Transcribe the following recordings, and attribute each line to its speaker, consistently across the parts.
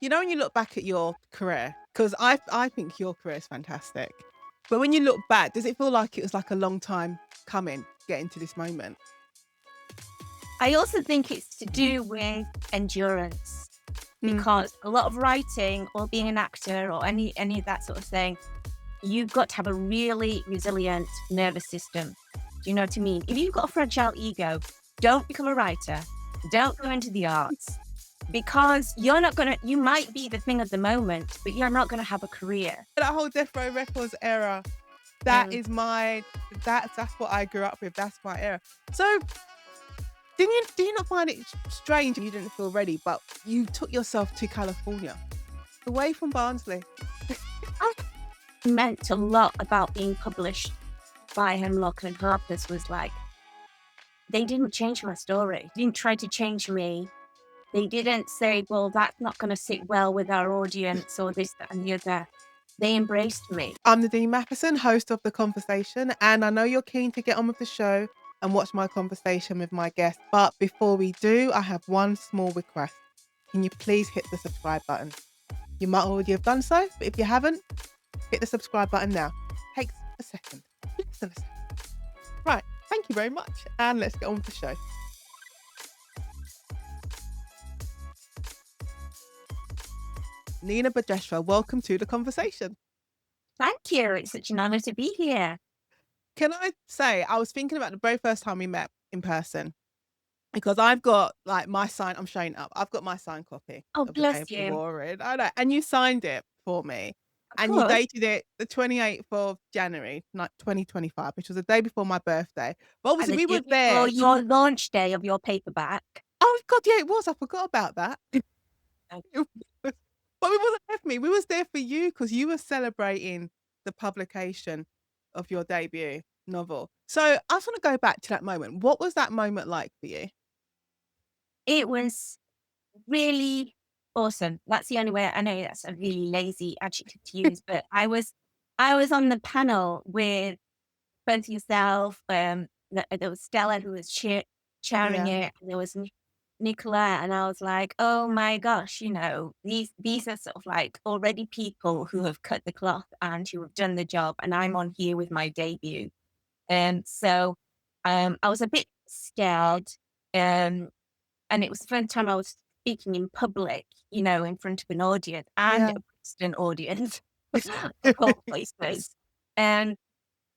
Speaker 1: You know, when you look back at your career, because I think your career is fantastic. But when you look back, does it feel like it was like a long time coming, getting to this moment?
Speaker 2: I also think it's to do with endurance
Speaker 1: Mm,
Speaker 2: because a lot of writing or being an actor or any of that sort of thing, you've got to have a really resilient nervous system. Do you know what I mean? If you've got a fragile ego, don't become a writer. Don't go into the arts because you're not going to, you might be the thing of the moment, but you're not going to have a career.
Speaker 1: that whole Death Row Records era, that
Speaker 2: Mm.
Speaker 1: is my that's what I grew up with. That's my era. So, didn't you do you not find it strange you didn't feel ready, but you took yourself to California, away from Barnsley?
Speaker 2: I meant a lot about being published by Hemlock and Harper's was like, they didn't change my story, didn't try to change me. They didn't say, well, that's not going to sit well with our audience or this, that, and the other. They embraced me.
Speaker 1: I'm Nadine Matheson, host of The Conversation, and I know you're keen to get on with the show and watch my conversation with my guest. But before we do, I have one small request. Can you please hit the subscribe button? You might already have done so, but if you haven't, hit the subscribe button now. Takes a second. Less than a second. Right, thank you very much, and let's get on with the show. Nina Bhadreshwar, welcome to The Conversation.
Speaker 2: Thank you. It's such an honor to be here.
Speaker 1: Can I say, I was thinking about the very first time we met in person. Because I've got, like, my sign I'm showing up. I've got my signed copy
Speaker 2: Oh,
Speaker 1: of The Day of
Speaker 2: bless
Speaker 1: the
Speaker 2: you.
Speaker 1: War, I know, and you signed it for me,
Speaker 2: Of
Speaker 1: and you
Speaker 2: course.
Speaker 1: dated it the 28th of January, 2025, which was the day before my birthday. But
Speaker 2: And
Speaker 1: obviously
Speaker 2: the
Speaker 1: we
Speaker 2: day
Speaker 1: were
Speaker 2: before
Speaker 1: there to
Speaker 2: your launch day of your paperback.
Speaker 1: Oh god, yeah, it was, I forgot about that.
Speaker 2: Oh,
Speaker 1: But we wasn't there for me, we was there for you because you were celebrating the publication of your debut novel. So, I just wanna go back to that moment. What was that moment like for you?
Speaker 2: it was really awesome. That's the only way. I know that's a really lazy adjective to use, but I was on the panel with both yourself, there was Stella who was chairing
Speaker 1: Yeah.
Speaker 2: it, and there was Nicola, and I was like, "Oh my gosh, these are sort of like already people who have cut the cloth and who have done the job, and I'm on here with my debut." And so, I was a bit scared, um, and it was the first time I was speaking in public, in front of an audience and
Speaker 1: Yeah.
Speaker 2: a Princeton audience, of all places. And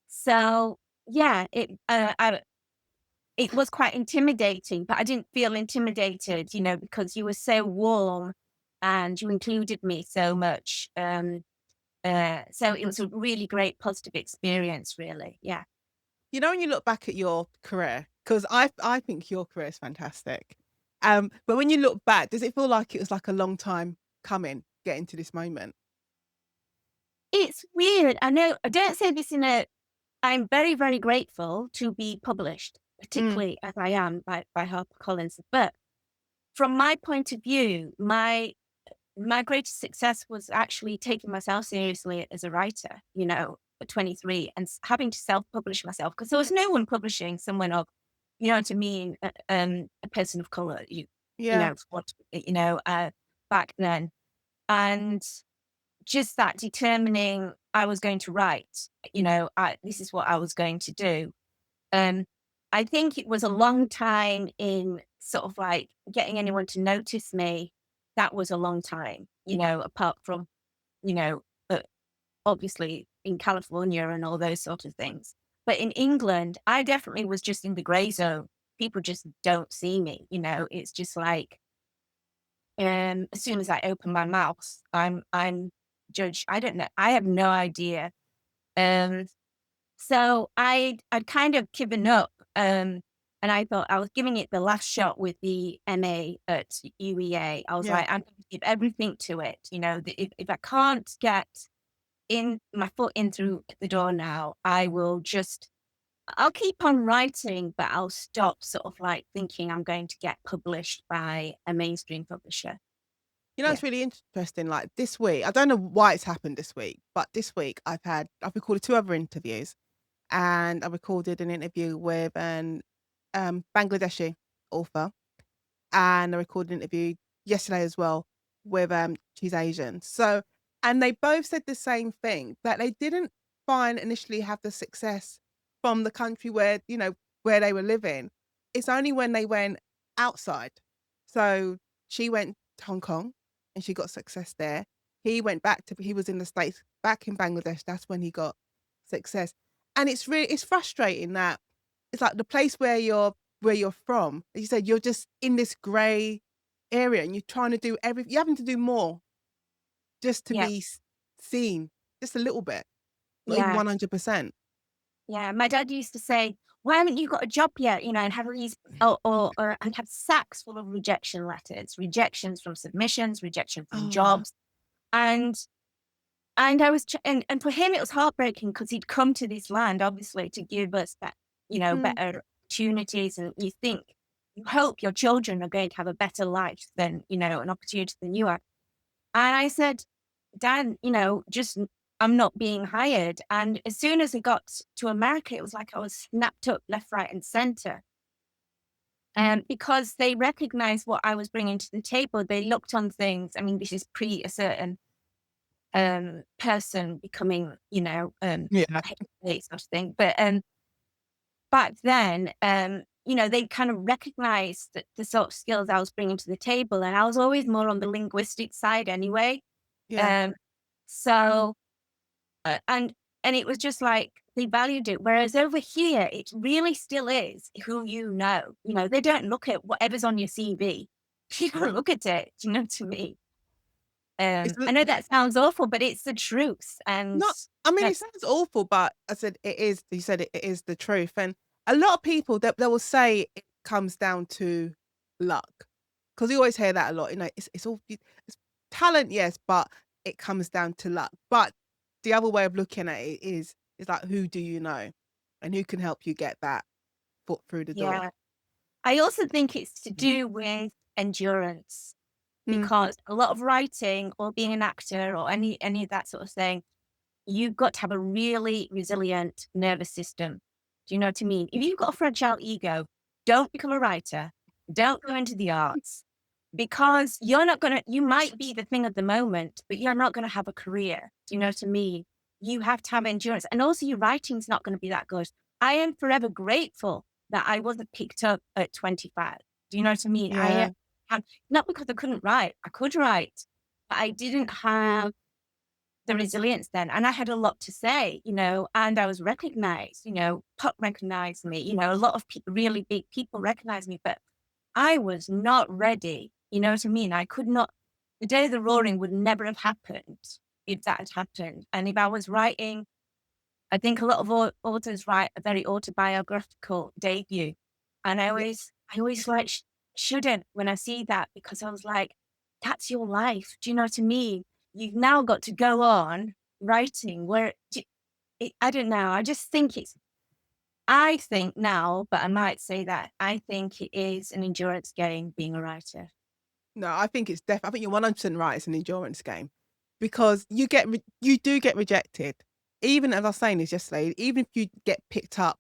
Speaker 2: so, yeah, it was quite intimidating, but I didn't feel intimidated, because you were so warm and you included me so much. So it was a really great positive experience, really. Yeah.
Speaker 1: You know, when you look back at your career, because I think your career is fantastic. But when you look back, does it feel like it was like a long time coming, getting to this moment?
Speaker 2: It's weird. I know I don't say this in a I'm very, very grateful to be published,
Speaker 1: Mm,
Speaker 2: particularly as I am by HarperCollins. But from my point of view, my greatest success was actually taking myself seriously as a writer, at 23 and having to self-publish myself because there was no one publishing someone of, you know what I mean, a person of color,
Speaker 1: yeah.
Speaker 2: what, back then. And just that determining I was going to write, this is what I was going to do. Um, I think it was a long time in sort of like getting anyone to notice me. That was a long time, apart from, you know, uh, obviously in California and all those sort of things. But in England, I definitely was just in the gray zone. People just don't see me, it's just like, as soon as I open my mouth, I'm judged. I don't know. I have no idea. Um, so I'd kind of given up, and I thought I was giving it the last shot with the MA at UEA. I was
Speaker 1: Yeah.
Speaker 2: like, "I'm gonna give everything to it," if I can't get in my foot in through the door now, I'll keep on writing, but I'll stop sort of like thinking I'm going to get published by a mainstream publisher.
Speaker 1: You know,
Speaker 2: Yeah.
Speaker 1: it's really interesting. Like this week, I don't know why it's happened this week, but this week I've recorded two other interviews, and I recorded an interview with an Bangladeshi author, and I recorded an interview yesterday as well with she's Asian. So, and they both said the same thing, that they didn't find initially have the success from the country where, where they were living. It's only when they went outside. So she went to Hong Kong and she got success there. He was in the States, back in Bangladesh. That's when he got success. And it's frustrating that it's like the place where you're from, as you said, you're just in this grey area and you're trying to do you're having to do more just to
Speaker 2: Yeah.
Speaker 1: be seen, just a little bit, not even
Speaker 2: Yeah.
Speaker 1: 100%.
Speaker 2: Yeah. My dad used to say, "Why haven't you got a job yet?" And have these, or and have sacks full of rejection letters, rejections from submissions, rejection from
Speaker 1: Oh,
Speaker 2: jobs. And I was, and for him, it was heartbreaking because he'd come to this land, obviously, to give us that,
Speaker 1: mm,
Speaker 2: better opportunities. And you hope your children are going to have a better life than, an opportunity than you have. And I said, "Dad, I'm not being hired." And as soon as I got to America, it was like I was snapped up left, right, and center. And because they recognized what I was bringing to the table, they looked on things. I mean, this is pre a certain person becoming,
Speaker 1: yeah,
Speaker 2: sort of thing. But back then, they kind of recognized the sort of skills I was bringing to the table, and I was always more on the linguistic side anyway.
Speaker 1: yeah.
Speaker 2: Um, so and it was just like they valued it. Whereas over here, it really still is who you know. They don't look at whatever's on your CV. You don't look at it. Do you know what I mean?
Speaker 1: It's
Speaker 2: I know that sounds awful, but it's the truth. And
Speaker 1: not I mean,
Speaker 2: uh,
Speaker 1: it sounds awful, but I said it is you said it is the truth, and a lot of people that they will say it comes down to luck, because you always hear that a lot, it's all it's talent, yes, but it comes down to luck. But the other way of looking at it is like, who do you know, and who can help you get that foot through the door?
Speaker 2: yeah, I also think it's to do with endurance,
Speaker 1: Mm,
Speaker 2: because a lot of writing or being an actor or any of that sort of thing, you've got to have a really resilient nervous system. Do you know what I mean? If you've got a fragile ego, don't become a writer. Don't go into the arts, because you might be the thing at the moment, but you're not going to have a career. Do you know what I mean? You have to have endurance. And also, your writing's not going to be that good. I am forever grateful that I wasn't picked up at 25. Do you know what I mean?
Speaker 1: yeah.
Speaker 2: Not because I couldn't write, I could write, but I didn't have the resilience then. And I had a lot to say, and I was recognized, Pop recognized me, a lot of really big people recognized me, but I was not ready. You know what I mean? I could not, the day of the roaring would never have happened if that had happened. And if I was writing, I think a lot of authors write a very autobiographical debut. And I always like shouldn't when I see that, because I was like, that's your life. Do you know what I mean? You've now got to go on writing I don't know. I think now, but I might say that I think it is an endurance game being a writer.
Speaker 1: No, I think I think you're 100% right, it's an endurance game, because you do get rejected. Even as I was saying this yesterday, even if you get picked up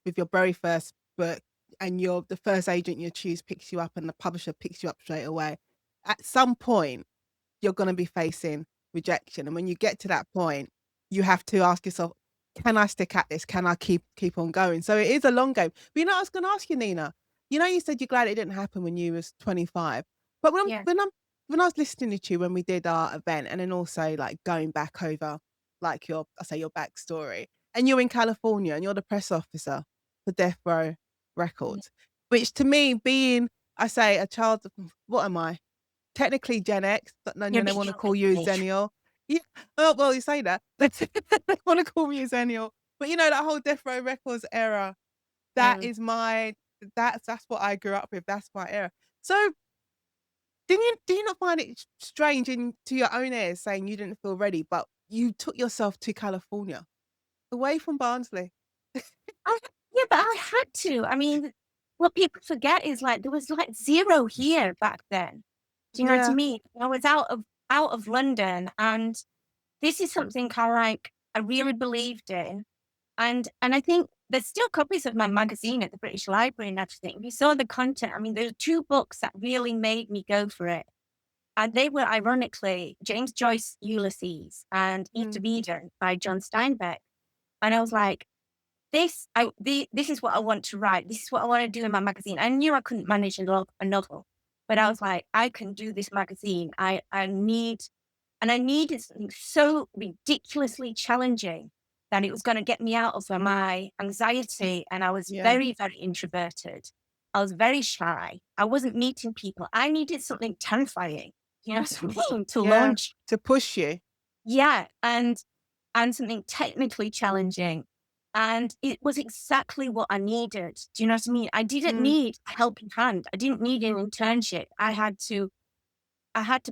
Speaker 1: with your very first book and the first agent you choose picks you up and the publisher picks you up straight away, at some point you're gonna be facing rejection, and when you get to that point, you have to ask yourself, "Can I stick at this? Can I keep on going?" So it is a long game. But, I was gonna ask you, Nina, you said you're glad it didn't happen when you was 25, but
Speaker 2: Yeah.
Speaker 1: when I was listening to you when we did our event, and then also, like, going back over, like, your backstory, and you're in California, and you're the press officer for Death Row
Speaker 2: Yeah.
Speaker 1: Records, which to me, being, I say, a child of what am I? Technically Gen X, but then
Speaker 2: You're a
Speaker 1: they
Speaker 2: bit
Speaker 1: wanna
Speaker 2: younger
Speaker 1: call you a
Speaker 2: than me.
Speaker 1: Xennial. Yeah, oh, well, you say that. They wanna call me a Xennial, but, that whole Death Row Records era, that
Speaker 2: Mm.
Speaker 1: is that's what I grew up with, that's my era. So, do you not find it strange to your own ears saying you didn't feel ready, but you took yourself to California, away from Barnsley?
Speaker 2: I Yeah, but I had to. I mean, what people forget is, like, there was, like, 0 here back then. Do you know what I
Speaker 1: Yeah,
Speaker 2: mean? I was out of London, and this is something I really believed in. And I think there's still copies of my magazine at the British Library and everything. If you saw the content, I mean, there are 2 books that really made me go for it. And they were ironically James Joyce Ulysses and East
Speaker 1: Mm,
Speaker 2: of Eden by John Steinbeck. And I was like, this is what I want to write. This is what I want to do in my magazine. I knew I couldn't manage a novel, but I
Speaker 1: mm,
Speaker 2: was like, I can do this magazine. I needed something so ridiculously challenging that it was going to get me out of my anxiety. And I was
Speaker 1: yeah.
Speaker 2: very, very introverted. I was very shy. I wasn't meeting people. I needed something terrifying, something to
Speaker 1: Yeah.
Speaker 2: launch.
Speaker 1: To push you.
Speaker 2: Yeah. And something technically challenging. And it was exactly what I needed. Do you know what I mean? I didn't
Speaker 1: Mm,
Speaker 2: need a helping hand. I didn't need an internship. I had to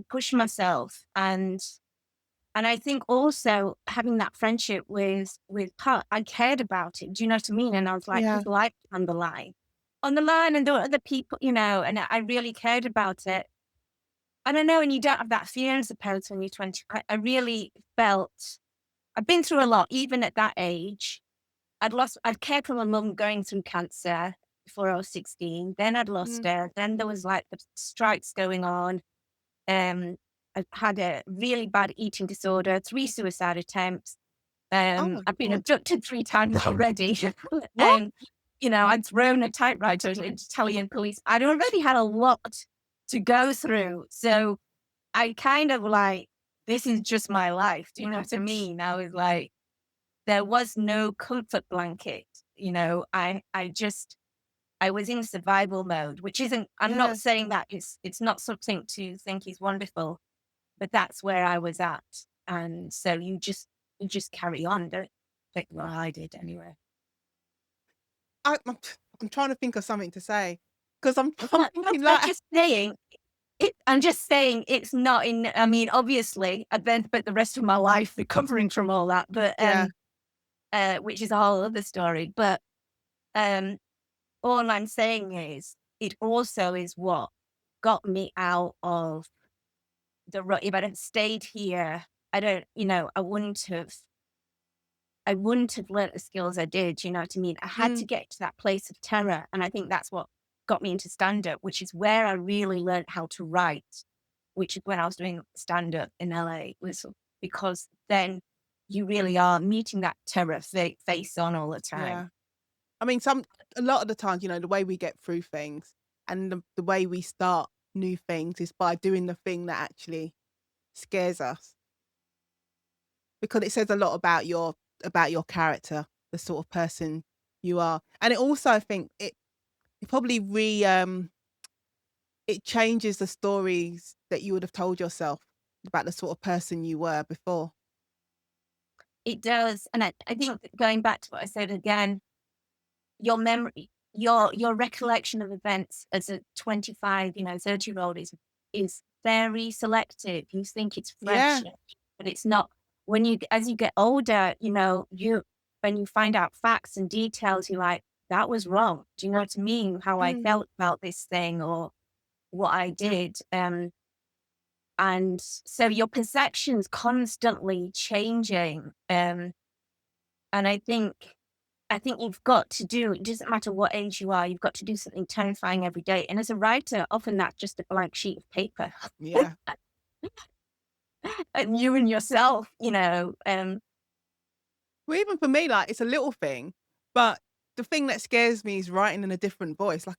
Speaker 2: push myself. And I think also having that friendship with Pat, I cared about it. Do you know what I mean? And I was like,
Speaker 1: yeah.
Speaker 2: his life on the line, and there were other people, and I really cared about it. I don't know, and you don't have that fear, I suppose, when you're 20. I really felt I've been through a lot, even at that age. I'd cared for my mum going through cancer before I was 16. Then I'd lost
Speaker 1: Mm.
Speaker 2: her. Then there was like the strikes going on. Um, I had a really bad eating disorder, 3 suicide attempts.
Speaker 1: Oh my
Speaker 2: I've been
Speaker 1: God.
Speaker 2: abducted 3 times already.
Speaker 1: What?
Speaker 2: And, I'd thrown a typewriter at Italian police. I'd already had a lot to go through. So I kind of like, this is just my life. Do you know what I mean? I was like, there was no comfort blanket. I was in survival mode, which isn't, I'm not
Speaker 1: Yeah.
Speaker 2: saying that it's not something to think is wonderful, but that's where I was at. And so you just carry on, don't think, well, I did anyway.
Speaker 1: I'm trying to think of something to say because I'm I'm
Speaker 2: No,
Speaker 1: thinking like
Speaker 2: I'm just saying it's not in, I mean, obviously I've then spent the rest of my life recovering from all that, but,
Speaker 1: yeah.
Speaker 2: which is a whole other story. But, um, all I'm saying is it also is what got me out of the rut. If I would stayed here, I don't, I wouldn't have learnt the skills I did, you know what I mean? I had
Speaker 1: Mm,
Speaker 2: to get to that place of terror, and I think that's what got me into stand-up, which is where I really learnt how to write, which is when I was doing stand-up in LA, was because then you really are meeting that terror face on all the time.
Speaker 1: yeah. I mean, a lot of the times, the way we get through things and the way we start new things is by doing the thing that actually scares us because it says a lot about your character, the sort of person you are. And it also, I think it probably it changes the stories that you would have told yourself about the sort of person you were before.
Speaker 2: It does, and I think that going back to what I said again, your memory, your recollection of events as a 25, 30-year-old is very selective. You think it's fresh,
Speaker 1: Yeah.
Speaker 2: but it's not. As you get older, when you find out facts and details, you're like, that was wrong. Do you know what I mean? How I
Speaker 1: Mm,
Speaker 2: felt about this thing or what I did. And so your perception's constantly changing. And I think you've got to do, it doesn't matter what age you are, you've got to do something terrifying every day. And as a writer, often that's just a blank sheet of paper.
Speaker 1: yeah.
Speaker 2: And you and yourself,
Speaker 1: Well, even for me, like, it's a little thing, but the thing that scares me is writing in a different voice. Like,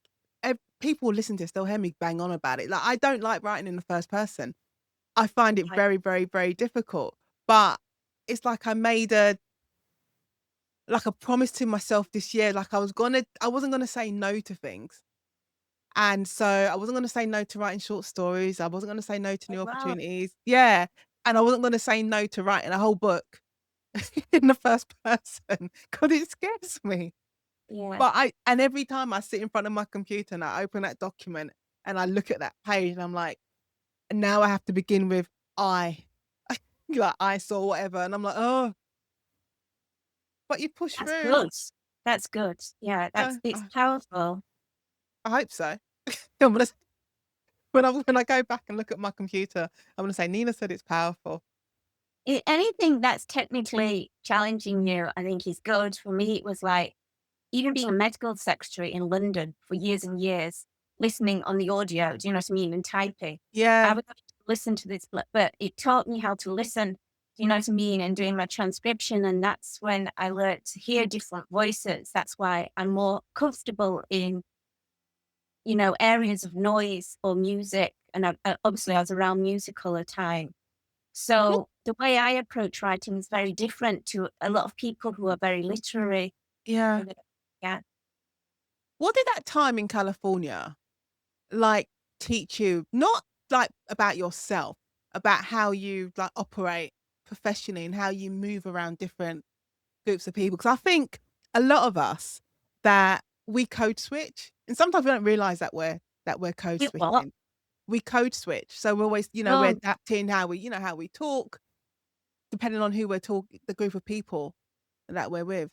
Speaker 1: people listen to this, they'll hear me bang on about it. Like, I don't like writing in the first person. I find it
Speaker 2: Right.
Speaker 1: very, very, very difficult. But it's like I made a promise to myself this year. Like I wasn't gonna say no to things. And so I wasn't gonna say no to writing short stories. I wasn't gonna say no to
Speaker 2: Oh,
Speaker 1: new
Speaker 2: wow.
Speaker 1: opportunities. Yeah. And I wasn't gonna say no to writing a whole book in the first person because it scares me.
Speaker 2: Yeah.
Speaker 1: And every time I sit in front of my computer and I open that document and I look at that page and I'm like, and now I have to begin with I. Like I saw whatever and I'm like, "Oh," but you push
Speaker 2: That's
Speaker 1: through.
Speaker 2: good. That's good. Yeah. It's powerful.
Speaker 1: I hope so. I'm gonna when I go back and look at my computer, I'm gonna say, "Nina said it's powerful."
Speaker 2: Anything that's technically challenging you, I think is good. For me, it was like, even being a medical secretary in London for years and years, listening on the audio, do you know what I mean? And typing. I
Speaker 1: Yeah.
Speaker 2: would listen to this, but it taught me how to listen, you know what I mean? And doing my transcription. And that's when I learned to hear different voices. That's why I'm more comfortable in, you know, areas of noise or music. And obviously I was around music all the time.
Speaker 1: What
Speaker 2: So the way I approach writing is very different to a lot of people who are very literary.
Speaker 1: yeah.
Speaker 2: And yeah.
Speaker 1: What did that time in California, like, teach you? Not, like, about yourself, about how you, like, operate professionally and how you move around different groups of people. Because I think a lot of us that we code switch, and sometimes we don't realize that we're code
Speaker 2: It what?
Speaker 1: switching. We code switch, so we're always, we're
Speaker 2: Oh,
Speaker 1: adapting how we, how we talk, depending on who we're talking, the group of people that we're with.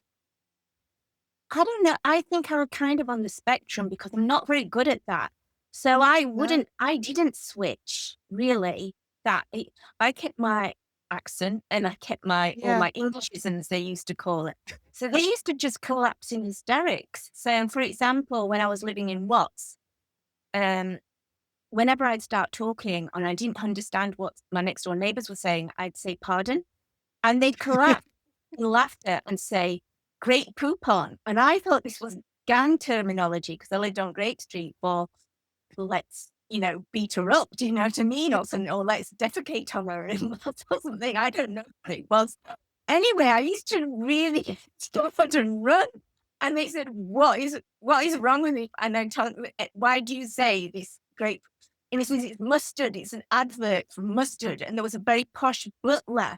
Speaker 2: I don't know. I think I'm kind of on the spectrum because I'm not very good at that. So
Speaker 1: Yeah,
Speaker 2: I didn't switch really. I kept my accent and I kept all
Speaker 1: yeah.
Speaker 2: my Englishisms, they used to call it. So they used to just collapse in hysterics. So, for example, when I was living in Watts, um, whenever I'd start talking and I didn't understand what my next door neighbors were saying, I'd say pardon. And they'd collapse in laughter and say, "Great poupon." And I thought this was gang terminology because I lived on Great Street for let's, beat her up, do you know what I mean? Or something, or let's defecate on her or something. I don't know what it was. Anyway, I used to really stop and run. And they said, what is wrong with me? And I told them, why do you say this great? And it says it's mustard. It's an advert for mustard. And there was a very posh butler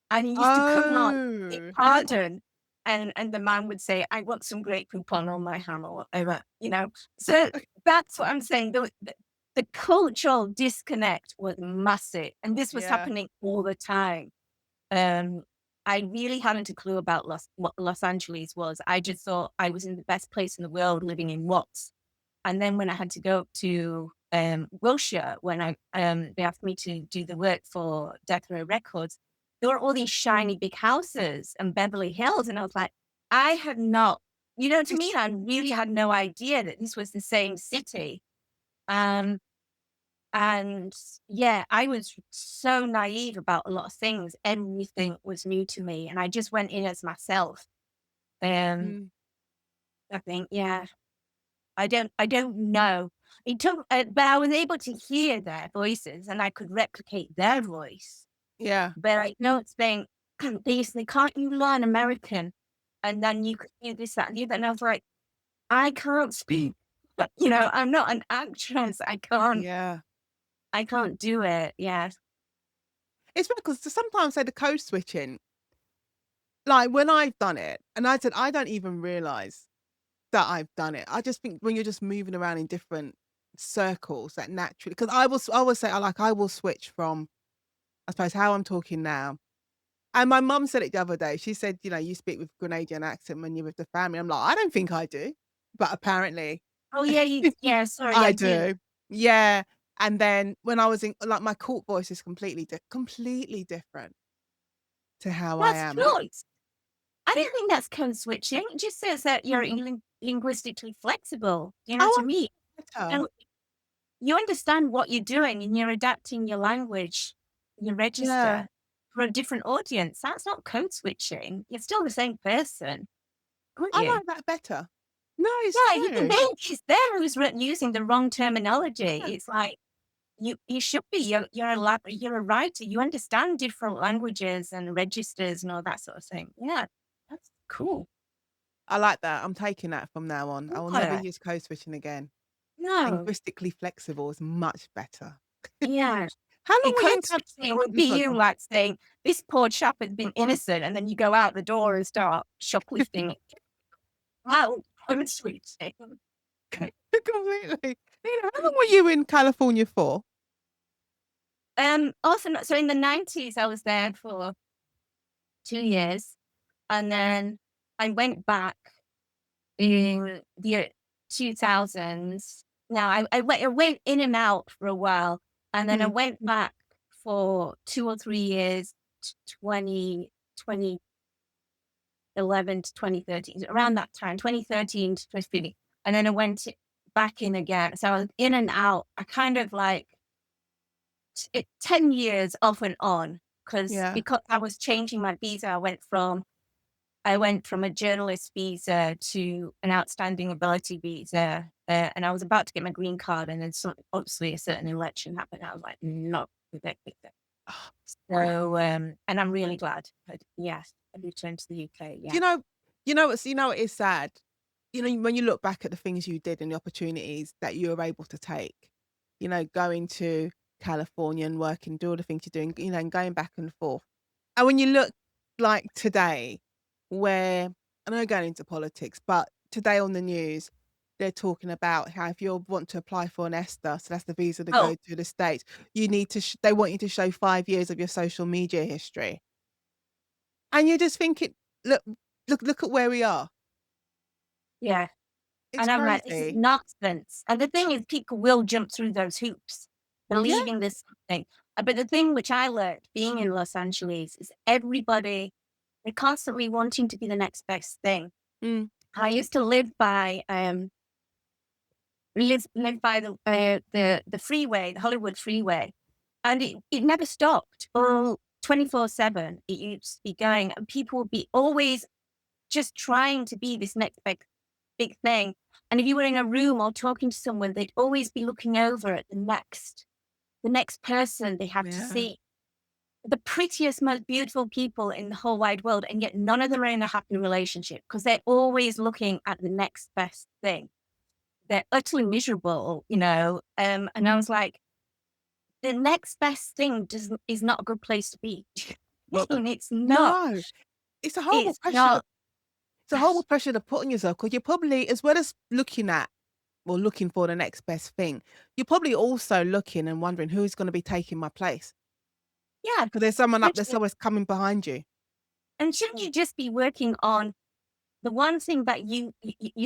Speaker 2: and he used to come on, say,
Speaker 1: Oh,
Speaker 2: "Pardon," and the man would say, "I want some Grey Poupon on my ham," or whatever, you know? So that's what I'm saying. The cultural disconnect was massive, and this was
Speaker 1: yeah.
Speaker 2: happening all the time. Um, I really hadn't a clue about what Los Angeles was. I just thought I was in the best place in the world living in Watts. And then when I had to go to, Wilshire, when they asked me to do the work for Death Row Records, there were all these shiny big houses and Beverly Hills, and I was like, I had not you know what I
Speaker 1: It's
Speaker 2: mean? I really had no idea that this was the same city. Um, and yeah, I was so naive about a lot of things. Everything was new to me, and I just went in as myself. Um,
Speaker 1: mm,
Speaker 2: I think, yeah. I don't know. It took but I was able to hear their voices and I could replicate their voice.
Speaker 1: yeah.
Speaker 2: But I know it's saying, they say, "Can't you learn American? And then you could do this, that, and the other." And I was like, "I can't speak. I'm not an actress.
Speaker 1: Yeah.
Speaker 2: I can't do it." Yeah.
Speaker 1: It's because sometimes, say, the code switching, like, when I've done it, and I said I don't even realize that I've done it. I just think when you're just moving around in different circles, that naturally, because I will say, I will switch from, I suppose, how I'm talking now. And my mum said it the other day. She said, "You speak with Grenadian accent when you're with the family." I'm like, "I don't think I do," but apparently
Speaker 2: Oh, yeah, yeah, sorry,
Speaker 1: I
Speaker 2: I do.
Speaker 1: do. Yeah. And then when I was in, like, my court voice is completely different to how I
Speaker 2: That's
Speaker 1: am.
Speaker 2: nice. I don't think that's code switching. It just says that you're linguistically flexible. You know what
Speaker 1: Oh,
Speaker 2: I mean?
Speaker 1: I better.
Speaker 2: And you understand what you're doing and you're adapting your language, your
Speaker 1: Yeah.
Speaker 2: register for a different audience. That's not code switching. You're still the same person, aren't
Speaker 1: I
Speaker 2: you?
Speaker 1: like that better. No, it's
Speaker 2: Yeah, you can
Speaker 1: true.
Speaker 2: it's there who's using the wrong terminology.
Speaker 1: Yeah.
Speaker 2: It's like you should be. You're a writer. You understand different languages and registers and all that sort of thing. Yeah, that's cool.
Speaker 1: I like that. I'm taking that from now on. I will never
Speaker 2: Yeah.
Speaker 1: use code switching again.
Speaker 2: No.
Speaker 1: Linguistically flexible is much better.
Speaker 2: Yeah.
Speaker 1: How long
Speaker 2: It
Speaker 1: were you
Speaker 2: could
Speaker 1: in Cal
Speaker 2: it would
Speaker 1: I'm
Speaker 2: be
Speaker 1: sorry,
Speaker 2: you,
Speaker 1: go on.
Speaker 2: like, saying, "This poor chap has been innocent," and then you go out the door and start shoplifting. Wow, code switching.
Speaker 1: Completely. How long were you in California for?
Speaker 2: Also, so in the 90s, I was there for 2 years, and then I went back in the 2000s. Now, I went in and out for a while, and then I
Speaker 1: Mm,
Speaker 2: went back for 2 or 3 years, 2011 to 2013, around that time, 2013 to 2015. And then I went back in again. So I was in and out. I kind of like 10 years off and on
Speaker 1: Yeah.
Speaker 2: because I was changing my visa. I went from a journalist visa to an outstanding ability visa, and I was about to get my green card, and then obviously a certain election happened. I was like, no, with that.
Speaker 1: Oh,
Speaker 2: So, and I'm really glad. Yes, I returned to the UK.
Speaker 1: do
Speaker 2: Yeah.
Speaker 1: you know what is sad? You know, when you look back at the things you did and the opportunities that you were able to take, you know, going to California and working, do all the things you're doing, you know, and going back and forth. And when you look like today, where I know going into politics, but today on the news, they're talking about how if you want to apply for an ESTA, so that's the visa to
Speaker 2: Oh,
Speaker 1: go to the States, you need to they want you to show 5 years of your social media history. And you're just thinking, "Look look at where we are."
Speaker 2: yeah.
Speaker 1: It's
Speaker 2: And I'm like, this is
Speaker 1: crazy.
Speaker 2: nonsense. And the thing is, people will jump through those hoops,
Speaker 1: Yeah.
Speaker 2: believing this thing. But the thing which I learned being in Los Angeles is everybody, they're constantly wanting to be the next best thing.
Speaker 1: Mm.
Speaker 2: I used to live by the freeway, the Hollywood freeway, and it never stopped. All 24/7, it used to be going, and people would be always just trying to be this next big thing. And if you were in a room or talking to someone, they'd always be looking over at the next person they have to
Speaker 1: Yeah.
Speaker 2: see. The prettiest, most beautiful people in the whole wide world, and yet none of them are in a happy relationship because they're always looking at the next best thing. They're utterly miserable, and I was like, the next best thing doesn't is not a good place to be. And it's not.
Speaker 1: No. It's a horrible
Speaker 2: It's
Speaker 1: pressure
Speaker 2: not.
Speaker 1: it's a horrible pressure to put on yourself because 'cause you're probably as well as looking at or looking for the next best thing, you're probably also looking and wondering who's gonna be taking my place
Speaker 2: Yeah.
Speaker 1: because there's someone up there,
Speaker 2: Actually,
Speaker 1: someone's coming behind you.
Speaker 2: and shouldn't you just be working on the one thing that you're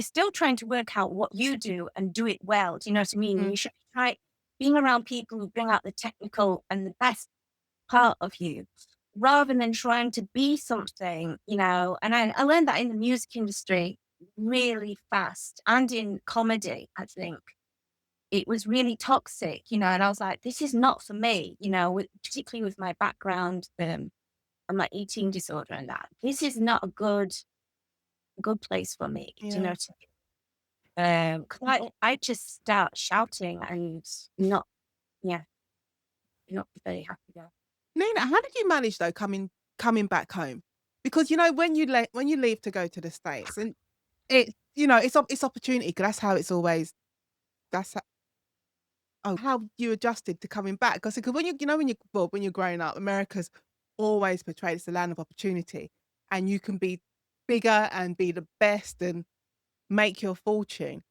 Speaker 2: still trying to work out what you do and do it well. Do you know what I mean?
Speaker 1: Mm.
Speaker 2: You should try being around people who bring out the technical and the best part of you rather than trying to be something, And I learned that in the music industry really fast and in comedy, I think. It was really toxic, and I was like, this is not for me, particularly with my background and my eating disorder and that. This is not a good place for me. Do you know
Speaker 1: Yeah.
Speaker 2: what I mean? 'Cause I just start shouting and not, yeah, not very happy there.
Speaker 1: Nina, how did you manage though coming back home? Because, you know, when you leave to go to the States and it's opportunity 'cause that's how it's always that's how you adjusted to coming back? Because when when you're growing up, America's always portrayed as the land of opportunity, and you can be bigger and be the best and make your fortune.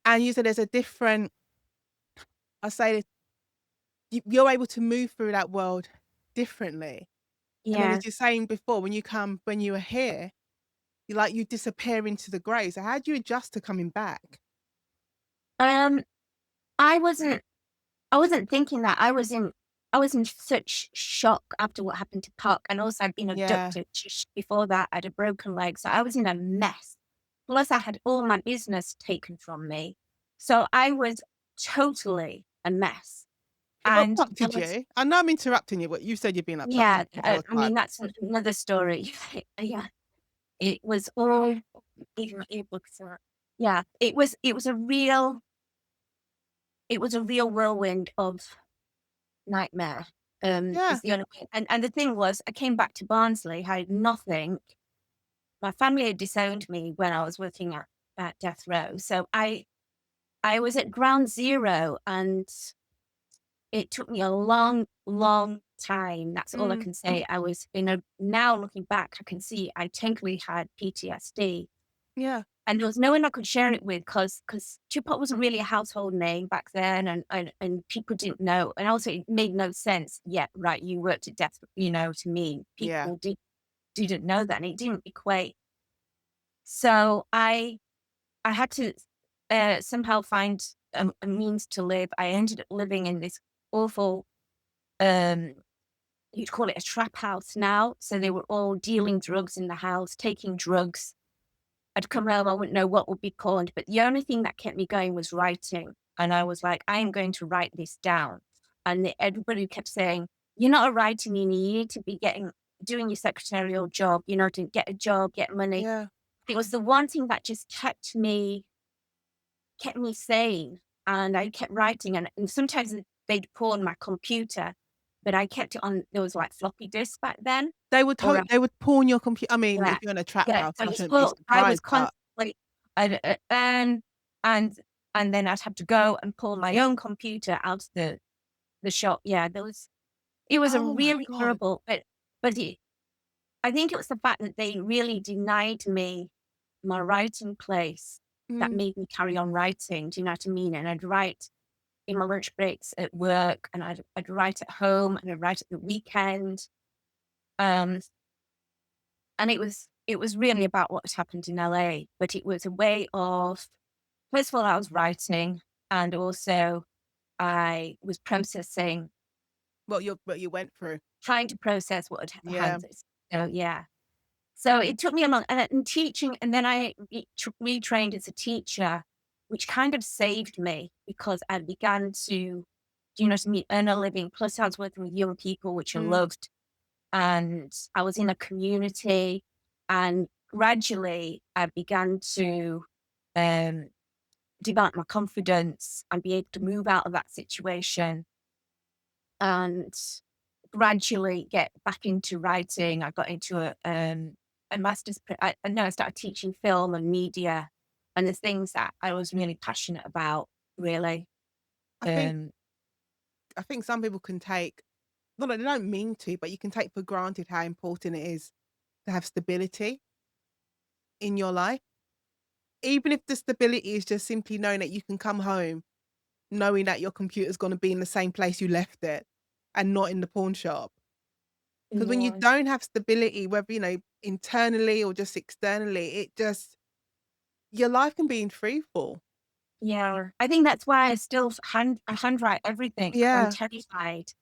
Speaker 1: And you said there's a different I say you're able to move through that world differently. And then
Speaker 2: Yeah.
Speaker 1: as you're saying before, when you were here, you disappear into the grey. So how do you adjust to coming back?
Speaker 2: Um, I wasn't I wasn't thinking that. I was in such shock after what happened to Puck, and also I'd been
Speaker 1: Yeah,
Speaker 2: abducted before that. I had a broken leg, so I was in a mess. Plus, I had all my business taken from me, so I was totally a mess.
Speaker 1: who
Speaker 2: And I
Speaker 1: abducted
Speaker 2: was,
Speaker 1: you? I know I'm interrupting you, but you said you've been
Speaker 2: yeah.
Speaker 1: abducted several
Speaker 2: I mean,
Speaker 1: times.
Speaker 2: that's another story. Yeah, it was all even my earbooks are. Yeah, it was a real whirlwind of nightmare,
Speaker 1: Yeah,
Speaker 2: is the only way, and the thing was, I came back to Barnsley, had nothing. My family had disowned me when I was working at death row, so I was at ground zero, and it took me a long, long time, that's all I
Speaker 1: mm,
Speaker 2: can say. I was now looking back, I can see I totally had PTSD.
Speaker 1: yeah,
Speaker 2: And there was no one I could share it with because Tupac wasn't really a household name back then, and people didn't know. And also, it made no sense. Yeah, right. You worked at death, to me.
Speaker 1: yeah.
Speaker 2: People didn't know that, and it didn't equate. So I had to somehow find a means to live. I ended up living in this awful, um, you'd call it a trap house now. So they were all dealing drugs in the house, taking drugs. I'd come home, I wouldn't know what would be called, but the only thing that kept me going was writing. And I was like, I am going to write this down. and everybody kept saying, "You're not a writer, Nina. You need to be doing your secretarial job, to get a job, get money."
Speaker 1: Yeah.
Speaker 2: It was the one thing that just kept me sane, and I kept writing, and sometimes they'd pawn my computer, but I kept it on. There was like floppy disks back then, or
Speaker 1: They would pawn your computer. I mean,
Speaker 2: yeah,
Speaker 1: if you're in a trap
Speaker 2: yeah.
Speaker 1: house,
Speaker 2: So
Speaker 1: I
Speaker 2: it's
Speaker 1: shouldn't be
Speaker 2: full. I was
Speaker 1: surprised, but
Speaker 2: constantly, I'd, and and then I'd have to go and pull my own computer out of the shop. Yeah, it was a
Speaker 1: oh my
Speaker 2: really
Speaker 1: god.
Speaker 2: horrible, but I think it was the fact that they really denied me my writing place that
Speaker 1: Mm.
Speaker 2: made me carry on writing. Do you know what I mean? And I'd write in my lunch breaks at work, and I'd write at home, and I'd write at the weekend. Um, and it was really about what had happened in LA, but it was a way of, first of all, I was writing, and also I was processing,
Speaker 1: What you went through.
Speaker 2: trying to process what had
Speaker 1: Yeah.
Speaker 2: happened. So yeah. So it took me a long, and teaching, and then I retrained as a teacher, which kind of saved me because I began to, do you know what I mean, earn a living. Plus, I was working with young people, which I
Speaker 1: Mm.
Speaker 2: loved, and I was in a community, and gradually I began to um, develop my confidence and be able to move out of that situation and gradually get back into writing. I got into a master's. I started teaching film and media, and the things that I was really passionate about. Really,
Speaker 1: I think
Speaker 2: um,
Speaker 1: I think some people can take not that they don't mean to, but you can take for granted how important it is to have stability in your life. Even if the stability is just simply knowing that you can come home, knowing that your computer's gonna be in the same place you left it and not in the pawn shop. Because when you
Speaker 2: yeah,
Speaker 1: don't have stability, whether, internally or just externally, it just your life can be in free fall.
Speaker 2: yeah. I think that's why I handwrite everything because I'm
Speaker 1: Yeah.
Speaker 2: terrified.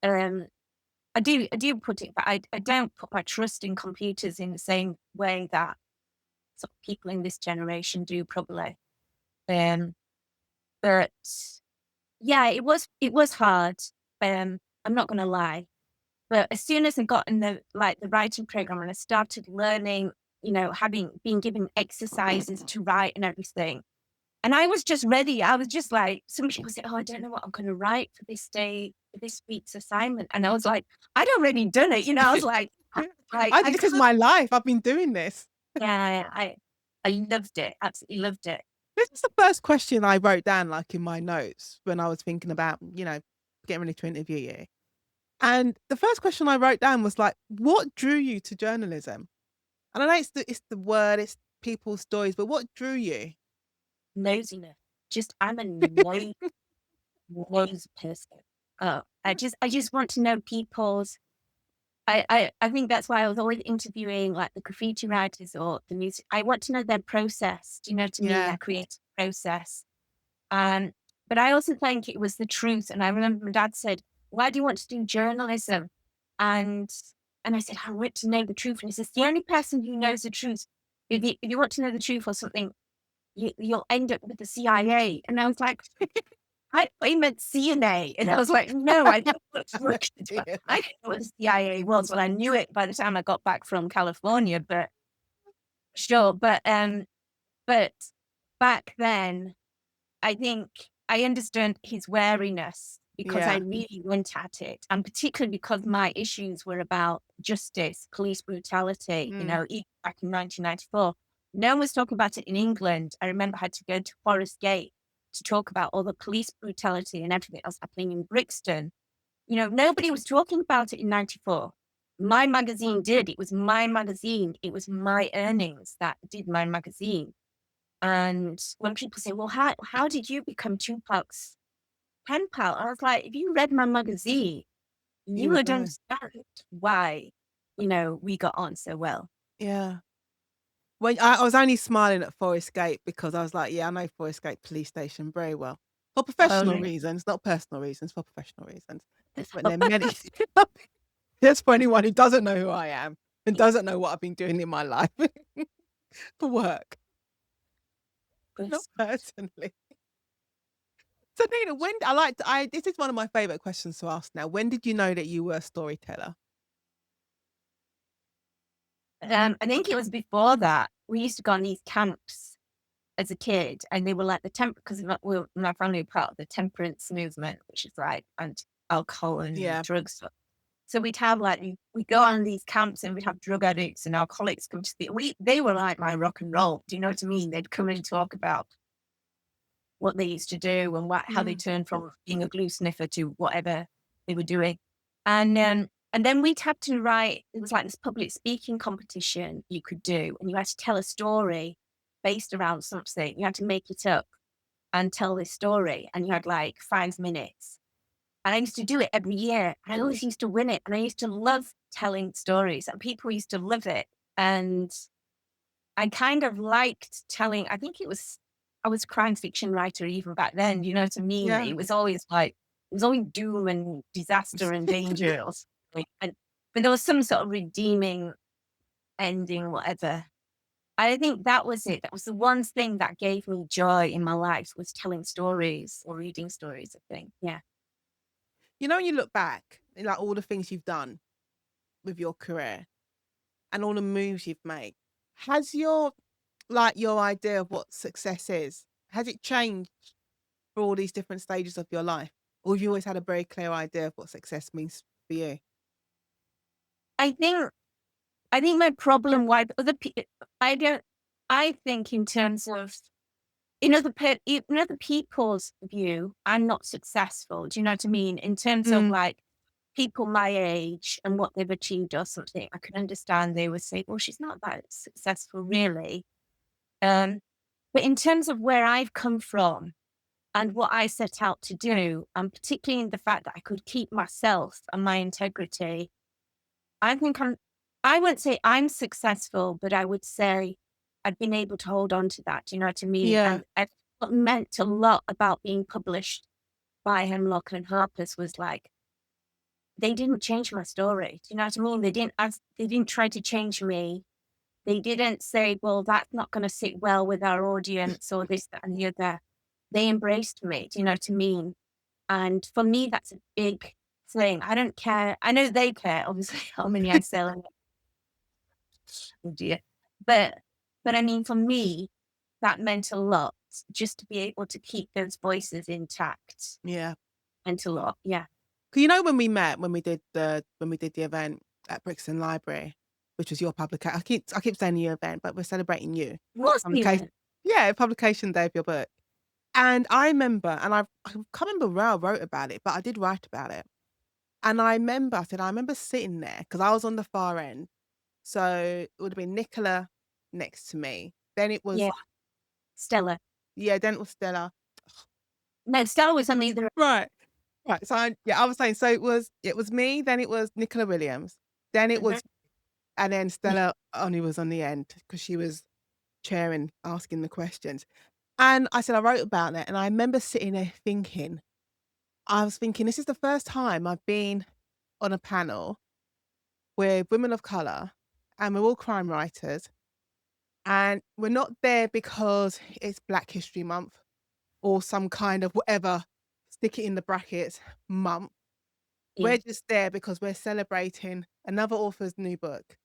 Speaker 2: Um, I do put it, but I don't put my trust in computers in the same way that sort of people in this generation do, probably. Um, but yeah, it was hard. I'm not gonna lie. But as soon as I got in the writing program and I started learning, having been given exercises to write and everything, and I was just ready. I was just like, some people say, "Oh, I don't know what I'm gonna write for this day, for this week's assignment." And I was like, "I'd already done it." I was like, I
Speaker 1: This is
Speaker 2: can't.
Speaker 1: my life, I've been doing this.
Speaker 2: Yeah, I loved it. Absolutely loved it.
Speaker 1: This is the first question I wrote down, like, in my notes when I was thinking about, getting ready to interview you. And the first question I wrote down was like, "What drew you to journalism?" And I know it's the word, it's people's stories, but what drew you?
Speaker 2: Nosiness. Just I'm a nosy person. I just want to know people's. I think that's why I was always interviewing like the graffiti writers or the music. I want to know their process. Do you know what I mean?
Speaker 1: Yeah.
Speaker 2: Their creative process. Um, but I also think it was the truth. And I remember my dad said, "Why do you want to do journalism?" And and I said, "I want to know the truth." And he says, "The only person who knows the truth, if you want to know the truth or something, you'll end up with the CIA." And I was like, I thought he meant CNA, and I was like, "No, I don't want to work." I didn't know what the CIA was, well, I knew it by the time I got back from California, but sure. But back then, I think I understood his wariness because I
Speaker 1: Yeah.
Speaker 2: really went at it, and particularly because my issues were about justice, police brutality,
Speaker 1: Mm.
Speaker 2: even back in 1994. No one was talking about it in England. I remember I had to go to Forest Gate to talk about all the police brutality and everything else happening in Brixton. Nobody was talking about it in 94. My magazine did. It was my magazine. It was my earnings that did my magazine. And when people say, "Well, how did you become Tupac's pen pal?" I was like, if you read my magazine,
Speaker 1: You
Speaker 2: you
Speaker 1: would
Speaker 2: would
Speaker 1: know.
Speaker 2: understand why, we got on so well.
Speaker 1: Yeah. When I was only smiling at Forest Gate because I was like, "Yeah, I know Forest Gate Police Station very well." For
Speaker 2: Oh,
Speaker 1: professional
Speaker 2: no.
Speaker 1: reasons, not personal reasons, for professional reasons. But there are many just for anyone who doesn't know who I am and doesn't know what I've been doing in my life for work, not personally. So Nina, when this is one of my favorite questions to ask now. When did you know that you were a storyteller?
Speaker 2: I think it was before that. We used to go on these camps as a kid, and they were like the because my family were part of the temperance movement, which is like anti-alcohol and
Speaker 1: Yeah.
Speaker 2: drugs. So we'd have like we go on these camps and we'd have drug addicts and alcoholics come to they were like my rock and roll. Do you know what I mean? They'd come and talk about what they used to do and how they
Speaker 1: Mm.
Speaker 2: turned from being a glue sniffer to whatever they were doing. And then we'd have to write, it was like this public speaking competition you could do, and you had to tell a story based around something. You had to make it up and tell this story, and you had like 5 minutes. And I used to do it every year. I always used to win it. And I used to love telling stories, and people used to love it. And I kind of liked telling, I was a crime fiction writer even back then, you know what I mean?
Speaker 1: Yeah.
Speaker 2: It was always doom and disaster and danger or something. But there was some sort of redeeming ending, whatever. I think that was it. That was the one thing that gave me joy in my life, was telling stories or reading stories, I think. Yeah.
Speaker 1: You know, when you look back, like all the things you've done with your career and all the moves you've made, has your idea of what success is, has it changed for all these different stages of your life? Or have you always had a very clear idea of what success means for you?
Speaker 2: I think I think my problem why other people I don't I think in terms of in other people's view, I'm not successful. Do you know what I mean? In terms of
Speaker 1: Mm.
Speaker 2: like people my age and what they've achieved or something, I can understand they would say, well, she's not that successful really. Um, but in terms of where I've come from and what I set out to do, and particularly in the fact that I could keep myself and my integrity, I think I wouldn't say I'm successful, but I would say I've been able to hold on to that. Do you know what I mean?
Speaker 1: Yeah.
Speaker 2: And what meant a lot about being published by Hemlock and Harper's was like, they didn't change my story. Do you know what I mean? They didn't try to change me. They didn't say, well, that's not going to sit well with our audience or this, that, and the other. They embraced me. Do you know what I mean? And for me, that's a big thing. I don't care. I know they care, obviously, how many I sell. Oh dear. But I mean, for me, that meant a lot just to be able to keep those voices intact.
Speaker 1: Yeah.
Speaker 2: Meant a lot. Yeah.
Speaker 1: 'Cause you know when we met, when we did the event at Brixton Library, which was your publication. I keep saying your event, but we're celebrating you.
Speaker 2: What's the
Speaker 1: Publication
Speaker 2: event?
Speaker 1: Yeah, publication day of your book. And I remember, and I can't remember where I wrote about it, but I did write about it. And I remember sitting there because I was on the far end. So it would have been Nicola next to me. Then it
Speaker 2: Yeah.
Speaker 1: was
Speaker 2: Stella.
Speaker 1: yeah, then it was Stella.
Speaker 2: No, Stella was on the other.
Speaker 1: Right. Right. So I was saying, so it was me, then it was Nicola Williams, then it
Speaker 2: Mhm.
Speaker 1: was and then
Speaker 2: Yeah.
Speaker 1: Stella only was on the end because she was chairing, asking the questions. And I said I wrote about it, and I remember sitting there thinking, I was thinking, this is the first time I've been on a panel with women of colour, and we're all crime writers, and we're not there because it's Black History Month or some kind of whatever, stick it in the brackets, month.
Speaker 2: Yeah.
Speaker 1: We're just there because we're celebrating another author's new book,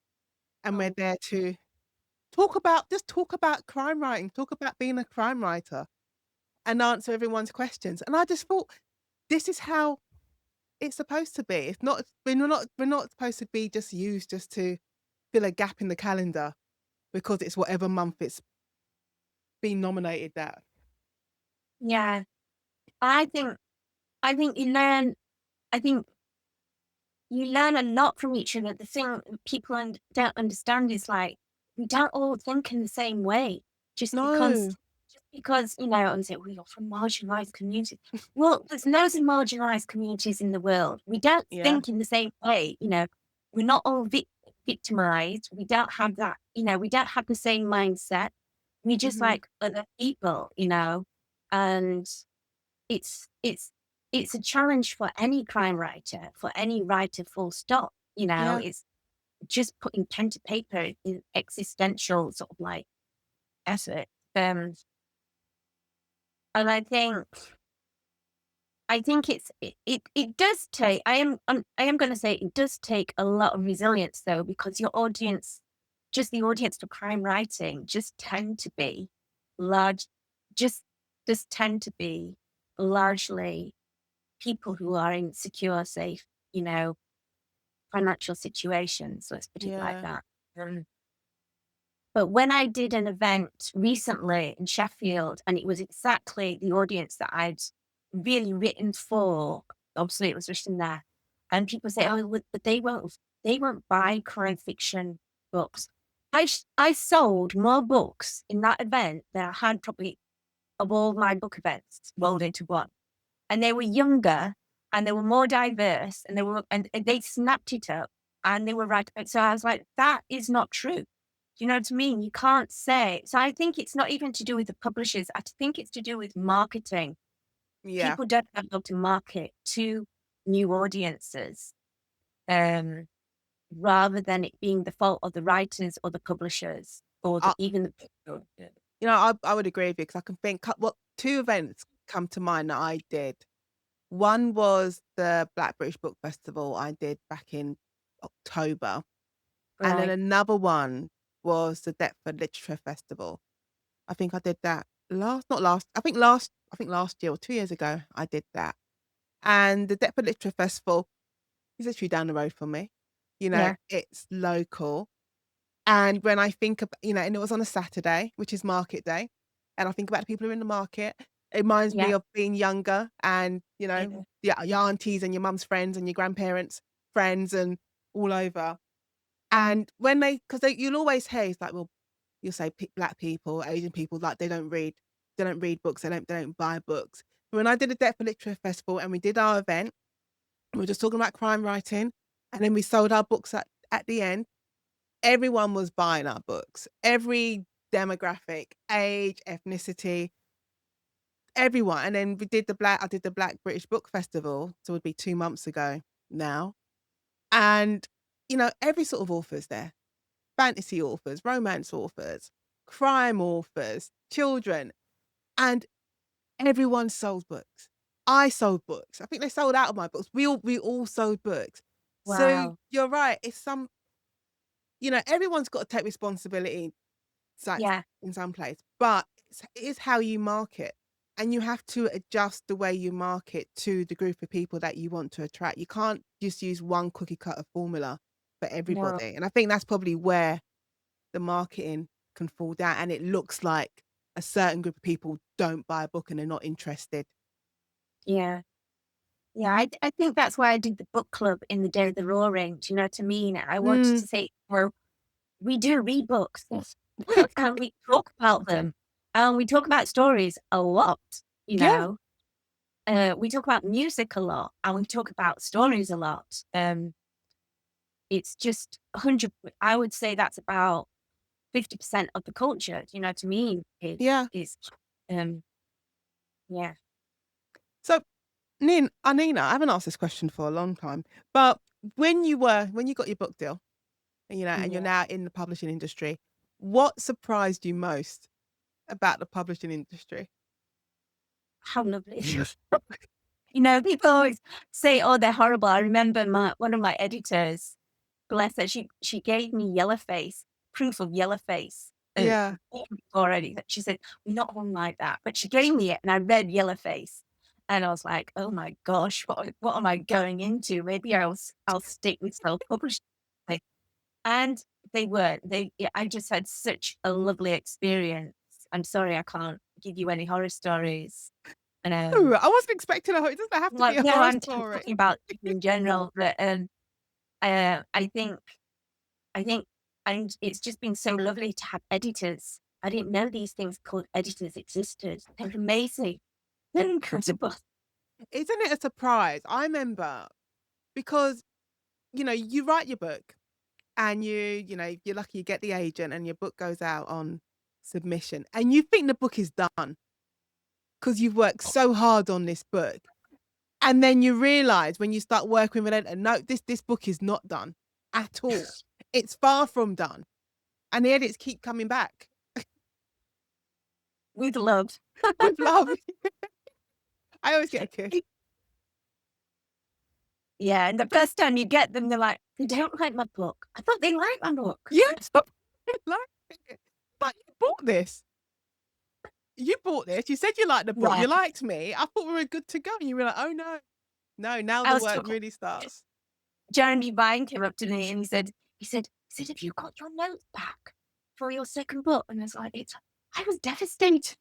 Speaker 1: and we're
Speaker 2: Oh,
Speaker 1: there to talk about crime writing, talk about being a crime writer and answer everyone's questions. And I just thought, this is how it's supposed to be. It's not we're not supposed to be just used just to fill a gap in the calendar because it's whatever month it's been nominated that.
Speaker 2: yeah. I think I think you learn I think you learn a lot from each other. The thing people don't understand is like we don't all think in the same way. Just because,
Speaker 1: No.
Speaker 2: and say, well, you're from marginalized communities. Well, there's loads of marginalized communities in the world. We don't
Speaker 1: Yeah.
Speaker 2: think in the same way. We're not all victimized. We don't have that. We don't have the same mindset. We just
Speaker 1: Mhm.
Speaker 2: like other people. And it's it's it's a challenge for any crime writer, for any writer, full stop.
Speaker 1: Yeah.
Speaker 2: It's just putting pen to paper in existential sort of like effort. And I think I think it does take. I am going to say it does take a lot of resilience though, because your audience, just the audience for crime writing, just tend to be large, just just tend to be largely people who are in secure, safe, financial situations. Let's put it like
Speaker 1: Yeah.
Speaker 2: that. But when I did an event recently in Sheffield, and it was exactly the audience that I'd really written for, obviously it was written there. And people say, "Oh, but they won't buy crime fiction books." I sold more books in that event than I had probably of all my book events rolled into one. And they were younger and they were more diverse and they snapped it up and they were right. And so I was like, that is not true. Do you know what I mean? You can't say. So I think it's not even to do with the publishers. I think it's to do with marketing.
Speaker 1: Yeah.
Speaker 2: People don't know how to market to new audiences, um, rather than it being the fault of the writers or the publishers or
Speaker 1: I,
Speaker 2: even the.
Speaker 1: I would agree with you because I can think what two events come to mind that I did. One was the Black British Book Festival I did back in October, and then
Speaker 2: Right.
Speaker 1: another one was the Deptford Literature Festival. I think I did that I think last year or 2 years ago I did that. And the Deptford Literature Festival is literally down the road from me.
Speaker 2: Yeah.
Speaker 1: It's local. And when I think and it was on a Saturday, which is market day, and I think about the people who are in the market, it reminds me
Speaker 2: Yeah.
Speaker 1: of being younger and,
Speaker 2: Yeah.
Speaker 1: your aunties and your mum's friends and your grandparents' friends and all over. And when because you'll always hear, it's like, well, you'll say black people, Asian people, like they don't read books, they don't buy books. When I did a Deptford Literature Festival and we did our event, we were just talking about crime writing, and then we sold our books at the end. Everyone was buying our books. Every demographic, age, ethnicity, everyone. And then I did the Black British Book Festival, so it would be 2 months ago now. And, every sort of author's there. Fantasy authors, romance authors, crime authors, children, and everyone sold books. I sold books. I think they sold out of my books. We all sold books. So
Speaker 2: Wow.
Speaker 1: you're right. Everyone's got to take responsibility like
Speaker 2: Yeah.
Speaker 1: in some place, but it is how you market. And you have to adjust the way you market to the group of people that you want to attract. You can't just use one cookie cutter formula for
Speaker 2: No.
Speaker 1: everybody. And I think that's probably where the marketing can fall down, and it looks like a certain group of people don't buy a book and they're not interested.
Speaker 2: Yeah. Yeah, I think that's why I did the book club in the Day of the Roaring. Do you know what I mean? I wanted
Speaker 1: Mm,
Speaker 2: to say, well, we do read books, yes, and we talk about them, and we talk about stories a lot. You
Speaker 1: yeah,
Speaker 2: know, we talk about music a lot, and we talk about stories a lot. It's just 100. I would say that's about 50% of the culture. Do you know what I mean?
Speaker 1: yeah.
Speaker 2: Is um, yeah,
Speaker 1: So, Nina, I haven't asked this question for a long time, but when you got your book deal, and you're
Speaker 2: yeah.
Speaker 1: now in the publishing industry, what surprised you most about the publishing industry?
Speaker 2: How lovely. People always say, "Oh, they're horrible." I remember one of my editors, bless her, she gave me yellow face, proof of yellow face,
Speaker 1: Yeah.
Speaker 2: already. That she said, "We're not one like that," but she gave me it, and I read yellow face, and I was like, "Oh my gosh, what am I going into? Maybe I'll stick with self publishing." And they weren't. Yeah, I just had such a lovely experience. I'm sorry, I can't give you any horror stories, and
Speaker 1: Ooh, I wasn't expecting it doesn't have to be
Speaker 2: well,
Speaker 1: a
Speaker 2: no,
Speaker 1: horror
Speaker 2: I'm
Speaker 1: story.
Speaker 2: talking about in general, but, I think I think and it's just been so lovely to have editors. I didn't know these things called editors existed. They're amazing. They're incredible.
Speaker 1: Isn't it a surprise? I remember because, you write your book and you're lucky you get the agent and your book goes out on submission and you think the book is done because you've worked so hard on this book. And then you realize when you start working with it, no, this book is not done at all. It's far from done. And the edits keep coming back
Speaker 2: With love.
Speaker 1: with love. I always get a kiss.
Speaker 2: Yeah, and the first time you get them, they're like, "They don't like my book. I thought they liked my book."
Speaker 1: Yes, like it. But you bought this. You bought this. You said you liked the book.
Speaker 2: Yeah.
Speaker 1: You liked me. I thought we were good to go. And you were like, oh no, no, now
Speaker 2: I
Speaker 1: the
Speaker 2: was
Speaker 1: work
Speaker 2: talking
Speaker 1: really starts.
Speaker 2: Jeremy Vine came up to me and he said, "Have you got your notes back for your second book?" And I was like, I was devastated.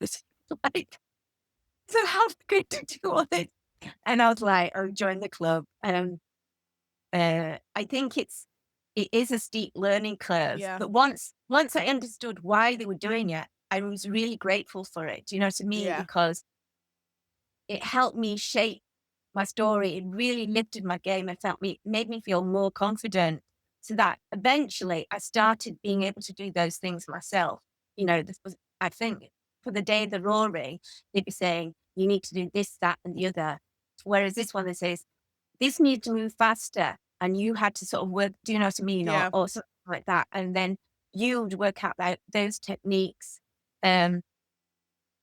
Speaker 2: Like, so how am I going to do all this? And I was like, "Oh, join the club." I think it is a steep learning curve,
Speaker 1: Yeah,
Speaker 2: but once I understood why they were doing it, I was really grateful for it. Do you know what I mean?
Speaker 1: yeah,
Speaker 2: Because it helped me shape my story. It really lifted my game and made me feel more confident. So that eventually I started being able to do those things myself. This was, I think, for the day of the roaring, they'd be saying, you need to do this, that, and the other. Whereas this one, that says, this needs to move faster. And you had to sort of work, do you know what I mean? Or,
Speaker 1: yeah,
Speaker 2: or something like that. And then you would work out those techniques. Um,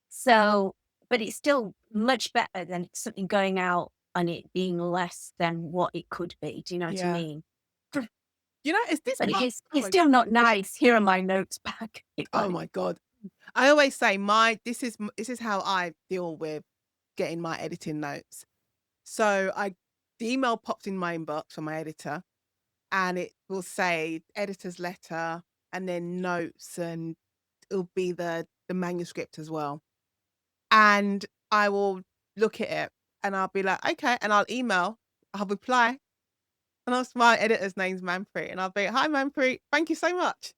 Speaker 2: so, but it's still much better than something going out and it being less than what it could be. Do you know what I
Speaker 1: yeah.
Speaker 2: mean?
Speaker 1: You know, is this
Speaker 2: But
Speaker 1: part?
Speaker 2: it's still not nice. Here are my notes back. It's
Speaker 1: Oh
Speaker 2: like,
Speaker 1: my God. I always say this is how I deal with getting my editing notes. So the email pops in my inbox from my editor and it will say editor's letter and then notes and it'll be the manuscript as well. And I will look at it and I'll be like, okay, and I'll reply. And my editor's name's Manpreet, and I'll be, hi Manpreet, thank you so much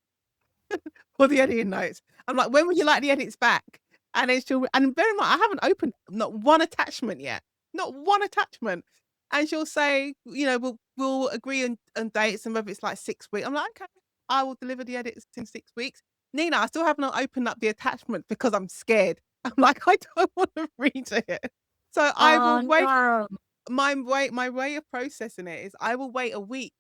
Speaker 1: for the editing notes. I'm like, when would you like the edits back? And then and bear in mind, I haven't opened not one attachment yet, not one attachment. And she'll say, we'll agree on dates and whether it's like 6 weeks. I'm like, okay, I will deliver the edits in 6 weeks. Nina, I still have not opened up the attachment because I'm scared. I'm like, I don't want to read it. So I will
Speaker 2: oh
Speaker 1: wait.
Speaker 2: no.
Speaker 1: My way of processing it is I will wait a week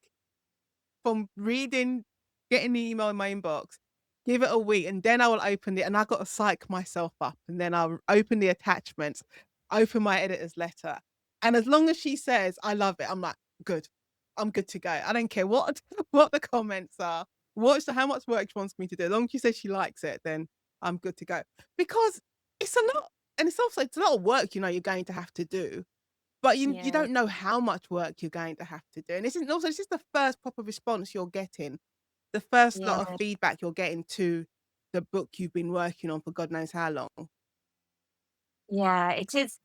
Speaker 1: from getting the email in my inbox, give it a week, and then I will open it, and I gotta psych myself up, and then I'll open the attachments, open my editor's letter, and as long as she says, "I love it," I'm like, "Good. I'm good to go." I don't care what what the comments are, how much work she wants me to do. As long as she says she likes it, then I'm good to go. Because it's a lot, and it's a lot of work, you're going to have to do. But you
Speaker 2: Yeah,
Speaker 1: don't know how much work you're going to have to do, and this is the first proper response you're getting, the first lot of
Speaker 2: yeah,
Speaker 1: feedback you're getting to the book you've been working on for God knows how long.
Speaker 2: yeah. It is.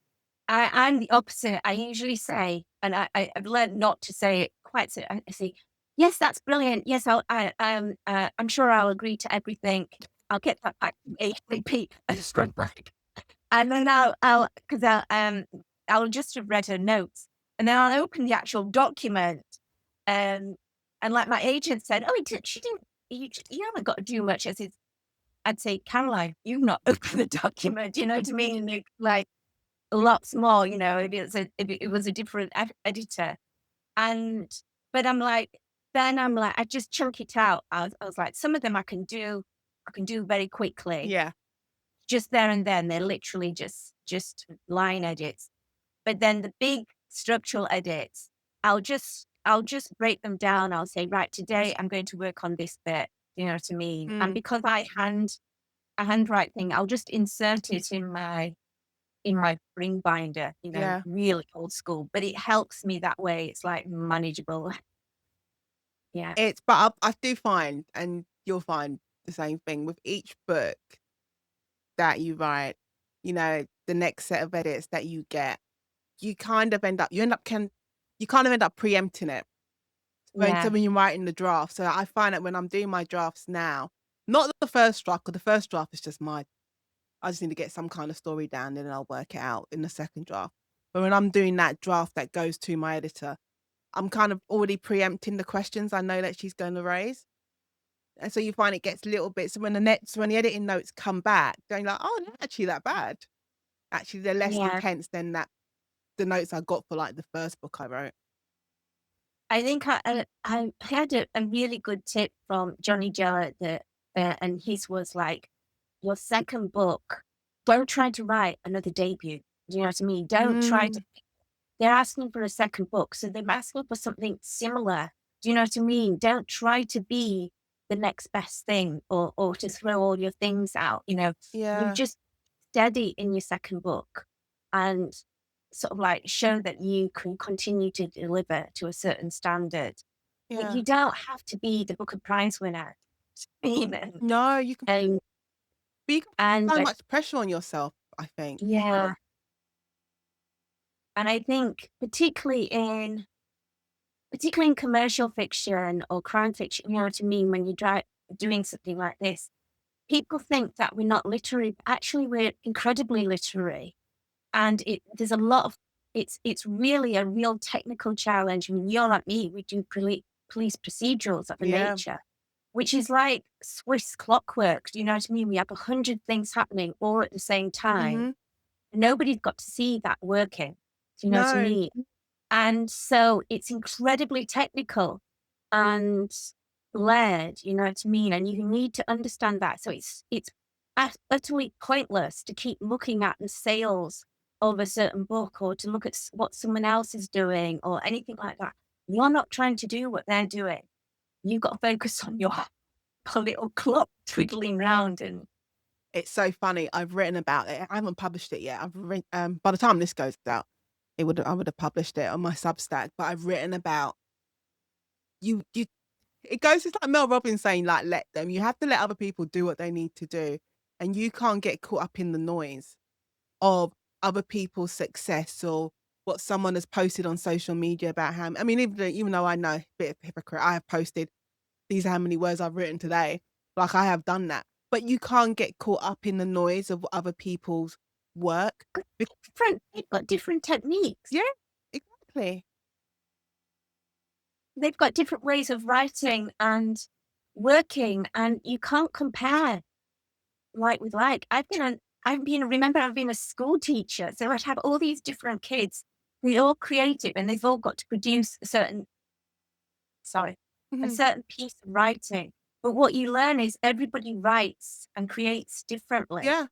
Speaker 2: I'm the opposite. I usually say, and I've learned not to say it quite so. I say, yes, that's brilliant. Yes, I'm sure I'll agree to everything. I'll get that back to ASAP. I just run back. And then because I'll just have read her notes, and then I'll open the actual document, um, and like my agent said, "Oh, she didn't. You haven't got to do much." I'd say, "Caroline, you've not opened the document." You know what I mean? And like lots more. If it was a different editor, and but I'm like, I just chunk it out. I was like, some of them I can do very quickly
Speaker 1: Yeah,
Speaker 2: just there and then. They're literally just line edits. But then the big structural edits, I'll just break them down. I'll say, right, today I'm going to work on this bit. You know what I mean? And
Speaker 1: mm,
Speaker 2: because a handwrite thing, I'll just insert it in my ring binder,
Speaker 1: yeah.
Speaker 2: really old school. But it helps me that way. It's like manageable. Yeah.
Speaker 1: But I do find, and you'll find the same thing with each book that you write, the next set of edits that you get, you kind of end up preempting it.
Speaker 2: Yeah.
Speaker 1: When you're writing the draft. So I find that when I'm doing my drafts now, not the first draft, because the first draft is just I just need to get some kind of story down and then I'll work it out in the second draft. But when I'm doing that draft that goes to my editor, I'm kind of already preempting the questions I know that she's going to raise. And so you find it gets little bits. So when the editing notes come back, they're like, oh, they're not actually that bad. Actually, they're less
Speaker 2: Yeah.
Speaker 1: intense than the notes I got for like the first book I wrote.
Speaker 2: I think I had a really good tip from Johnny Jellett and his was like, your second book, don't try to write another debut. Do you know what I mean? Don't try to
Speaker 1: Mm,
Speaker 2: they're asking for a second book, so they're asking for something similar. Do you know what I mean? Don't try to be the next best thing or to throw all your things out, you know. You
Speaker 1: Yeah,
Speaker 2: just steady in your second book and sort of like show that you can continue to deliver to a certain standard. But
Speaker 1: yeah.
Speaker 2: you don't have to be the Booker Prize winner. You know,
Speaker 1: No, you can
Speaker 2: and
Speaker 1: but you can
Speaker 2: and
Speaker 1: put so much pressure on yourself, I think.
Speaker 2: yeah, and I think particularly in commercial fiction or crime fiction, you know what I mean, when you're doing something like this, people think that we're not literary, but actually we're incredibly literary. And there's a lot of it's really a real technical challenge. I mean, you're like me, we do police procedurals of a
Speaker 1: Yeah.
Speaker 2: nature, which is like Swiss clockwork. Do you know what I mean? We have 100 things happening all at the same time.
Speaker 1: Mhm.
Speaker 2: Nobody's got to see that working. Do you know what I
Speaker 1: No.
Speaker 2: mean? And so it's incredibly technical and layered, you know what I mean? And you need to understand that. So it's utterly pointless to keep looking at the sales of a certain book or to look at what someone else is doing or anything like that. You're not trying to do what they're doing. You've got to focus on your little clock twiddling round and
Speaker 1: It's so funny. I've written about it. I haven't published it yet. By the time this goes out, I would have published it on my Substack, but I've written about you it goes it's like Mel Robbins saying, like, "Let them." You have to let other people do what they need to do, and you can't get caught up in the noise of other people's success or what someone has posted on social media about how I mean, even though I know, a bit of hypocrite, I have posted, "These are how many words I've written today." Like, I have done that. But you can't get caught up in the noise of other people's work. Bec
Speaker 2: different, they've got different techniques.
Speaker 1: Yeah, exactly.
Speaker 2: They've got different ways of writing and working, and you can't compare like with like. I've been a school teacher, so I'd have all these different kids. They're all creative and they've all got to produce a
Speaker 1: Mhm.
Speaker 2: certain piece of writing. But what you learn is everybody writes and creates differently.
Speaker 1: Yeah,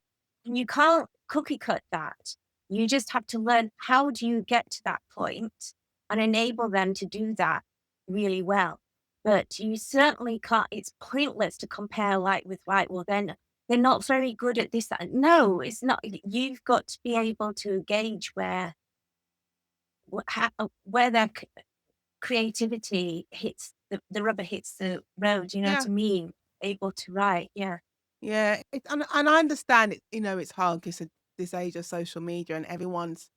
Speaker 2: And you can't cookie cut that. You just have to learn how do you get to that point and enable them to do that really well. But you certainly can't, it's pointless to compare like with like, well, then they're not very good at this. That. No, it's not. You've got to be able to gauge where their creativity hits the rubber hits the road. You know what
Speaker 1: yeah,
Speaker 2: I mean? Able to write. Yeah.
Speaker 1: yeah. And I understand it, it's hard 'cause this age of social media and everyone's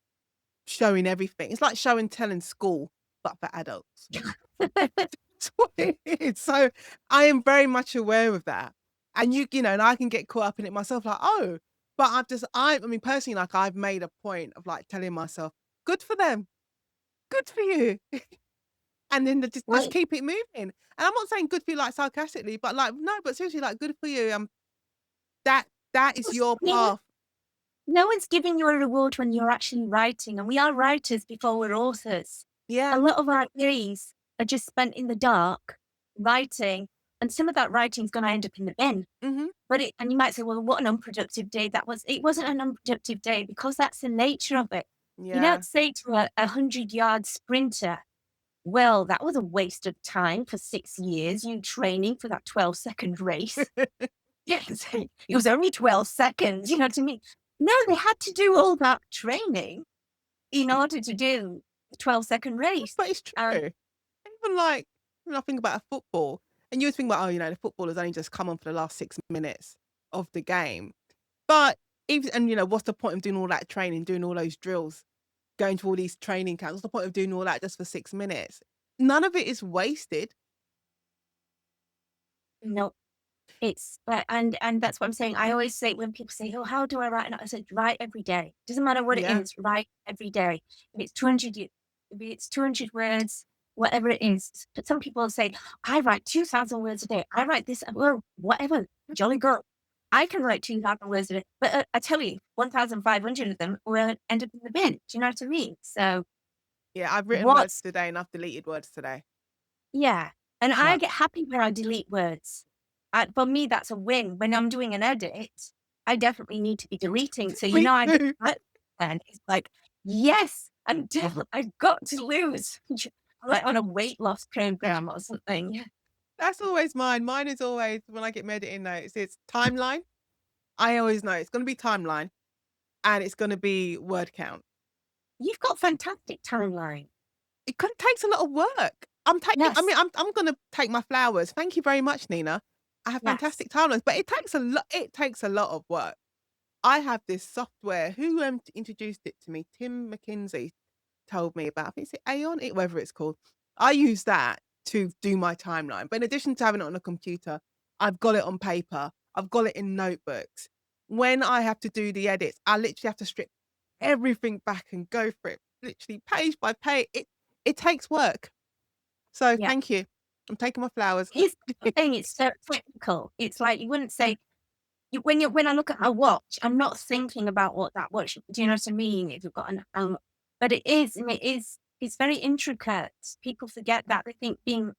Speaker 1: showing everything. It's like show and tell in school, but for adults. That's what it is. So, I am very much aware of that. And and I can get caught up in it myself, like, "Oh," but I mean, personally, like, I've made a point of, like, telling myself, "Good for them. Good for you." And then just
Speaker 2: Well,
Speaker 1: keep it moving. And I'm not saying good for you, like, sarcastically, but, like, no, but seriously, like, good for you. That that is your
Speaker 2: yeah,
Speaker 1: path.
Speaker 2: no one's giving you a reward when you're actually writing, and we are writers before we're authors. A
Speaker 1: Yeah.
Speaker 2: lot of our days are just spent in the dark writing, and some of that writing is gonna end up in the bin.
Speaker 1: Mhm.
Speaker 2: And you might say, "Well, what an unproductive day that was." It wasn't an unproductive day because that's the nature of it. You don't
Speaker 1: Yeah.
Speaker 2: say to a 100-yard sprinter, "Well, that was a waste of time for 6 years, you training for that 12-second race." Yes, it was only 12 seconds, you know what I mean? No, they had to do all that training in order to do the 12-second race.
Speaker 1: But it's
Speaker 2: Um,
Speaker 1: true. Even, like, when I think about a football, and you would think about, "Oh, the football has only just come on for the last 6 minutes of the game." But even and, what's the point of doing all that training, doing all those drills, going to all these training camps? What's the point of doing all that just for 6 minutes? None of it is wasted.
Speaker 2: no, and that's what I'm saying. I always say when people say, "Oh, how do I write?" And I said, "Write every day. Doesn't matter what it
Speaker 1: Yeah.
Speaker 2: is, write every day. If it's 200, if it's 200 words, whatever it is." But some people say, "I write 2,000 words a day. I write this." Well, whatever, jolly girl. I can write 2,000 words a day, but I tell you, 1,500 of them will end up in the bin. Do you know what I mean? So
Speaker 1: Yeah, I've written words
Speaker 2: what's
Speaker 1: today and I've deleted words today.
Speaker 2: yeah, and I
Speaker 1: But
Speaker 2: get happy when I delete words. For me, that's a win. When I'm doing an edit, I definitely need to be deleting. So,
Speaker 1: me
Speaker 2: I get
Speaker 1: too.
Speaker 2: that and it's like, yes. I'm I've got to lose. Like on a weight loss program or something.
Speaker 1: That's always mine. Mine is always when I get my editing notes, it's timeline. I always know it's gonna be timeline and it's gonna be word count.
Speaker 2: You've got fantastic timeline.
Speaker 1: It kind of takes a lot of work.
Speaker 2: Yes,
Speaker 1: I'm gonna take my flowers. Thank you very much, Nina. I have
Speaker 2: yes.
Speaker 1: fantastic timelines, but it takes a lot of work. I have this software. Who, introduced it to me? Tim McKinsey told me about. I think it's Aon, whatever it's called. I use that to do my timeline, but in addition to having it on a computer, I've got it on paper. I've got it in notebooks. When I have to do the edits, I literally have to strip everything back and go for it, literally page by page. It takes work. So
Speaker 2: Yeah.
Speaker 1: thank you. I'm taking my flowers.
Speaker 2: Here's the thing, it's so technical. It's like you wouldn't say when I look at a watch, I'm not thinking about what that watch, do you know what I mean? If you've got an but it is, and it's very intricate. People forget that. They think being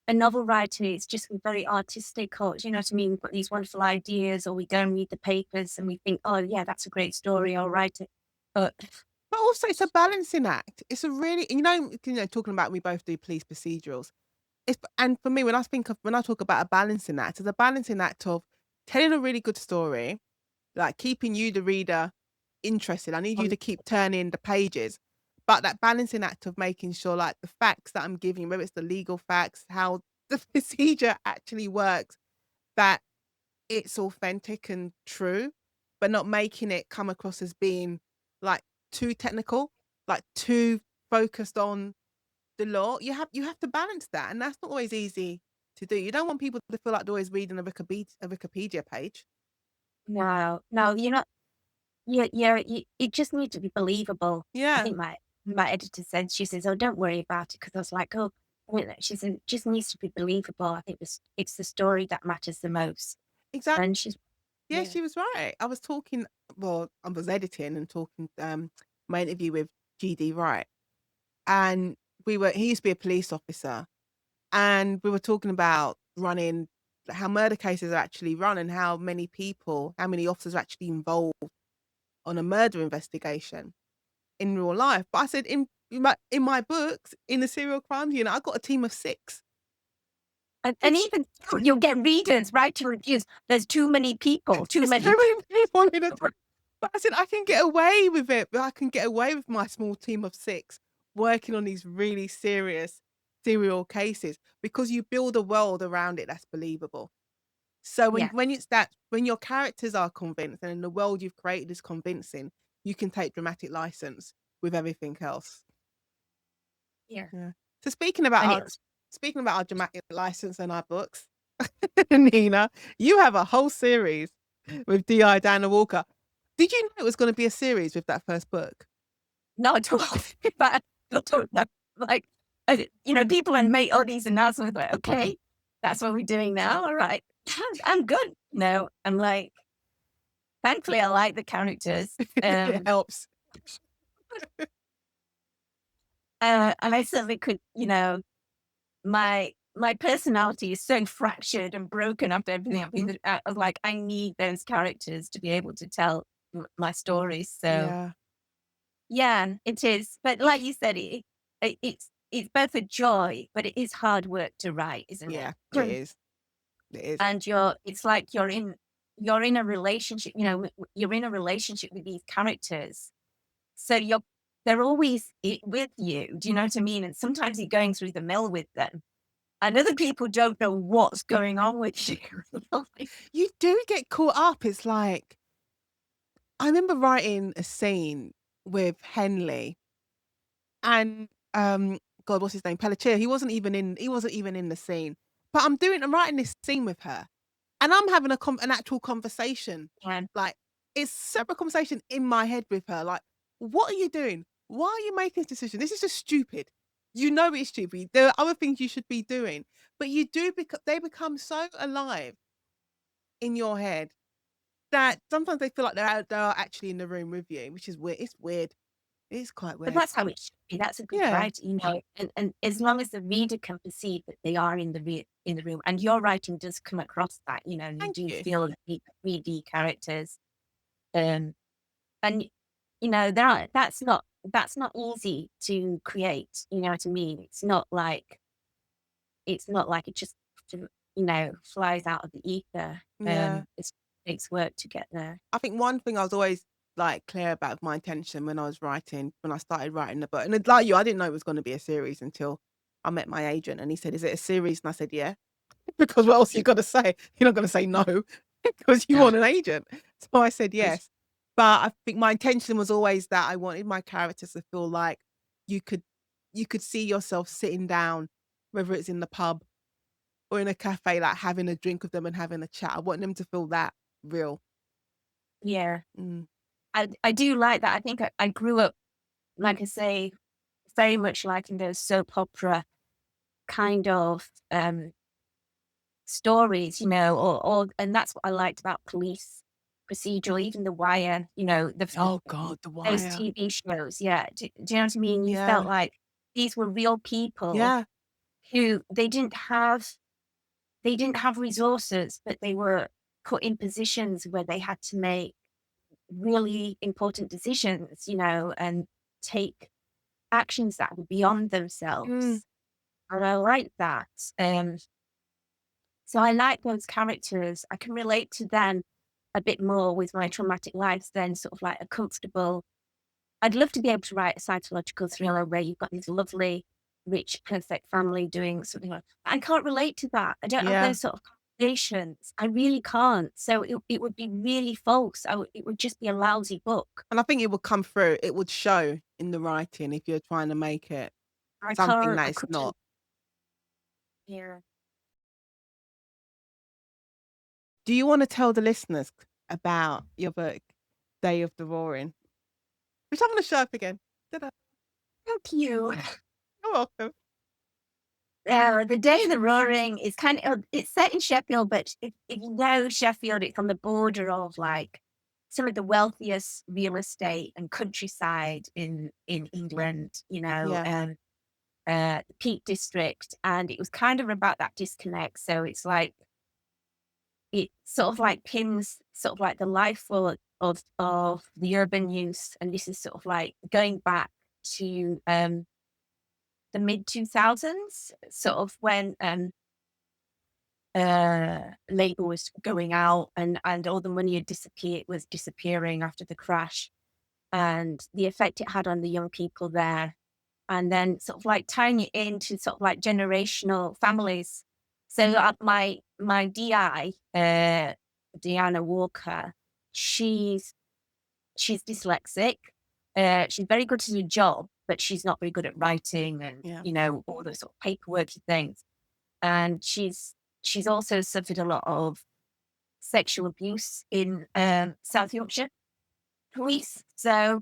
Speaker 2: a novel writer is just very artistic, or do you know what I mean? We've got these wonderful ideas, or we go and read the papers and we think, oh yeah, that's a great story, I'll write it. But
Speaker 1: But also it's a balancing act. It's a really, talking about we both do police procedurals. And for me, when I talk about a balancing act, it's a balancing act of telling a really good story, like keeping you, the reader, interested. I need you to keep turning the pages. But that balancing act of making sure like the facts that I'm giving, whether it's the legal facts, how the procedure actually works, that it's authentic and true, but not making it come across as being like too technical, like too focused on the law. You have to balance that, and that's not always easy to do. You don't want people to feel like they're always reading a Wikipedia page.
Speaker 2: no, no, you're not. It just needs to be believable. I
Speaker 1: Yeah,
Speaker 2: think my editor said, she says, "Oh, don't worry about it," because I was like, "Oh," she said, "It just needs to be believable." I think it's the story that matters the most.
Speaker 1: exactly.
Speaker 2: And she's
Speaker 1: Yeah,
Speaker 2: yeah,
Speaker 1: she was right. I was editing and talking my interview with GD Wright, and he used to be a police officer, and we were talking about running how murder cases are actually run and how many officers are actually involved on a murder investigation in real life. But I said in my books, in the serial crimes unit, I got a team of 6.
Speaker 2: and
Speaker 1: It's
Speaker 2: even you'll get readers write to reviews. There's too many people, too
Speaker 1: it's
Speaker 2: many.
Speaker 1: very people in a but I said I can get away with it, but I can get away with my small team of 6 working on these really serious serial cases because you build a world around it that's believable. So
Speaker 2: Yeah,
Speaker 1: when your characters are convinced and the world you've created is convincing, you can take dramatic license with everything else.
Speaker 2: yeah,
Speaker 1: Yeah. So
Speaker 2: and it was
Speaker 1: speaking about our dramatic license and our books, Nina, you have a whole series with D.I. Dana Walker. Did you know it was gonna be a series with that first book?
Speaker 2: not at all. But I don't know, like, people and make all these announcements, like, okay, that's what we're doing now. All right, I'm good. No, I'm like, thankfully, I like the characters.
Speaker 1: It helps.
Speaker 2: And I certainly could, my personality is so fractured and broken after everything I've been through. I was like, I need those characters to be able to tell my stories. So
Speaker 1: Yeah.
Speaker 2: yeah, it is. But like you said, it's both a joy, but it is hard work to write, isn't it?
Speaker 1: Yeah, it is. It is.
Speaker 2: And it's like you're in a relationship. You're in a relationship with these characters, so they're always with you. Do you know what I mean? And sometimes you're going through the mill with them. And other people don't know what's going on with you. Like,
Speaker 1: You do get caught up. It's like I remember writing a scene with Henley and, God, what's his name? Pelletier. He wasn't even in the scene. But I'm writing this scene with her, and I'm having an actual conversation.
Speaker 2: and
Speaker 1: Like, it's separate conversation in my head with her, like, "What are you doing? Why are you making this decision? This is just stupid. You know it's stupid. There are other things you should be doing." But they become so alive in your head that sometimes they feel like they are actually in the room with you, which is weird. It's weird. It's quite
Speaker 2: but
Speaker 1: weird.
Speaker 2: that's how it should be. That's a good
Speaker 1: Yeah.
Speaker 2: writer, and as long as the reader can perceive that they are in the room, and your writing does come across that, and you
Speaker 1: Thank
Speaker 2: do
Speaker 1: you.
Speaker 2: feel the 3D characters, um, and there are that's not that's not easy to create, you know what I mean? It's not like it just, flies out of the ether.
Speaker 1: Yeah.
Speaker 2: It takes work to get there.
Speaker 1: I think one thing I was always, like, clear about my intention when I was writing when I started writing the book, and it's like you, I didn't know it was gonna be a series until I met my agent, and he said, "Is it a series?" And I said, "Yeah." Because what else you gonna say? You're not gonna say no because you want an agent. So I said yes. But I think my intention was always that I wanted my characters to feel like you could you could see yourself sitting down, whether it's in the pub or in a cafe, like, having a drink with them and having a chat. I want them to feel that real.
Speaker 2: Yeah.
Speaker 1: Mm.
Speaker 2: I do like that. I think I grew up, like I say, very much liking those soap opera kind of, stories, or and that's what I liked about police procedural, even The Wire,
Speaker 1: Oh god, The
Speaker 2: those
Speaker 1: Wire.
Speaker 2: TV shows. Yeah. Do you know what I mean? You
Speaker 1: Yeah.
Speaker 2: felt like these were real people
Speaker 1: Yeah.
Speaker 2: who they didn't have resources, but they were put in positions where they had to make really important decisions, and take actions that were beyond
Speaker 1: Mm.
Speaker 2: themselves. And I like that. Um, so I like those characters. I can relate to them a bit more with my traumatic lives than sort of like a comfortable. I'd love to be able to write a psychological thriller where you've got this lovely, rich, perfect family doing something like I can't relate to that. I don't have
Speaker 1: Yeah.
Speaker 2: those sort of conversations. I really can't. So it would be really false. It would just be a lousy book.
Speaker 1: And I think it would come through. It would show in the writing if you're trying to make it
Speaker 2: I
Speaker 1: something
Speaker 2: can't.
Speaker 1: that
Speaker 2: I
Speaker 1: it's
Speaker 2: couldn't.
Speaker 1: not.
Speaker 2: Yeah.
Speaker 1: Do you wanna tell the listeners about your book, Day of the Roaring? Which I'm gonna show up again. Ta-da.
Speaker 2: Thank you.
Speaker 1: You're welcome.
Speaker 2: The Day of the Roaring is it's set in Sheffield, but if you know Sheffield, it's on the border of like some of the wealthiest real estate and countryside in England,
Speaker 1: Yeah.
Speaker 2: the Peak District, and it was kind of about that disconnect. So it's like it sort of like pins sort of like the life of the urban youth, and this is sort of like going back to the mid 2000s, sort of when labor was going out and all the money was disappearing after the crash, and the effect it had on the young people there, and then sort of like tying it into sort of like generational families. So my DI, Deanna Walker, she's she's dyslexic. She's very good at her job, but she's not very good at writing and
Speaker 1: Yeah.
Speaker 2: all the sort of paperworky things. And she's also suffered a lot of sexual abuse in South Yorkshire police. So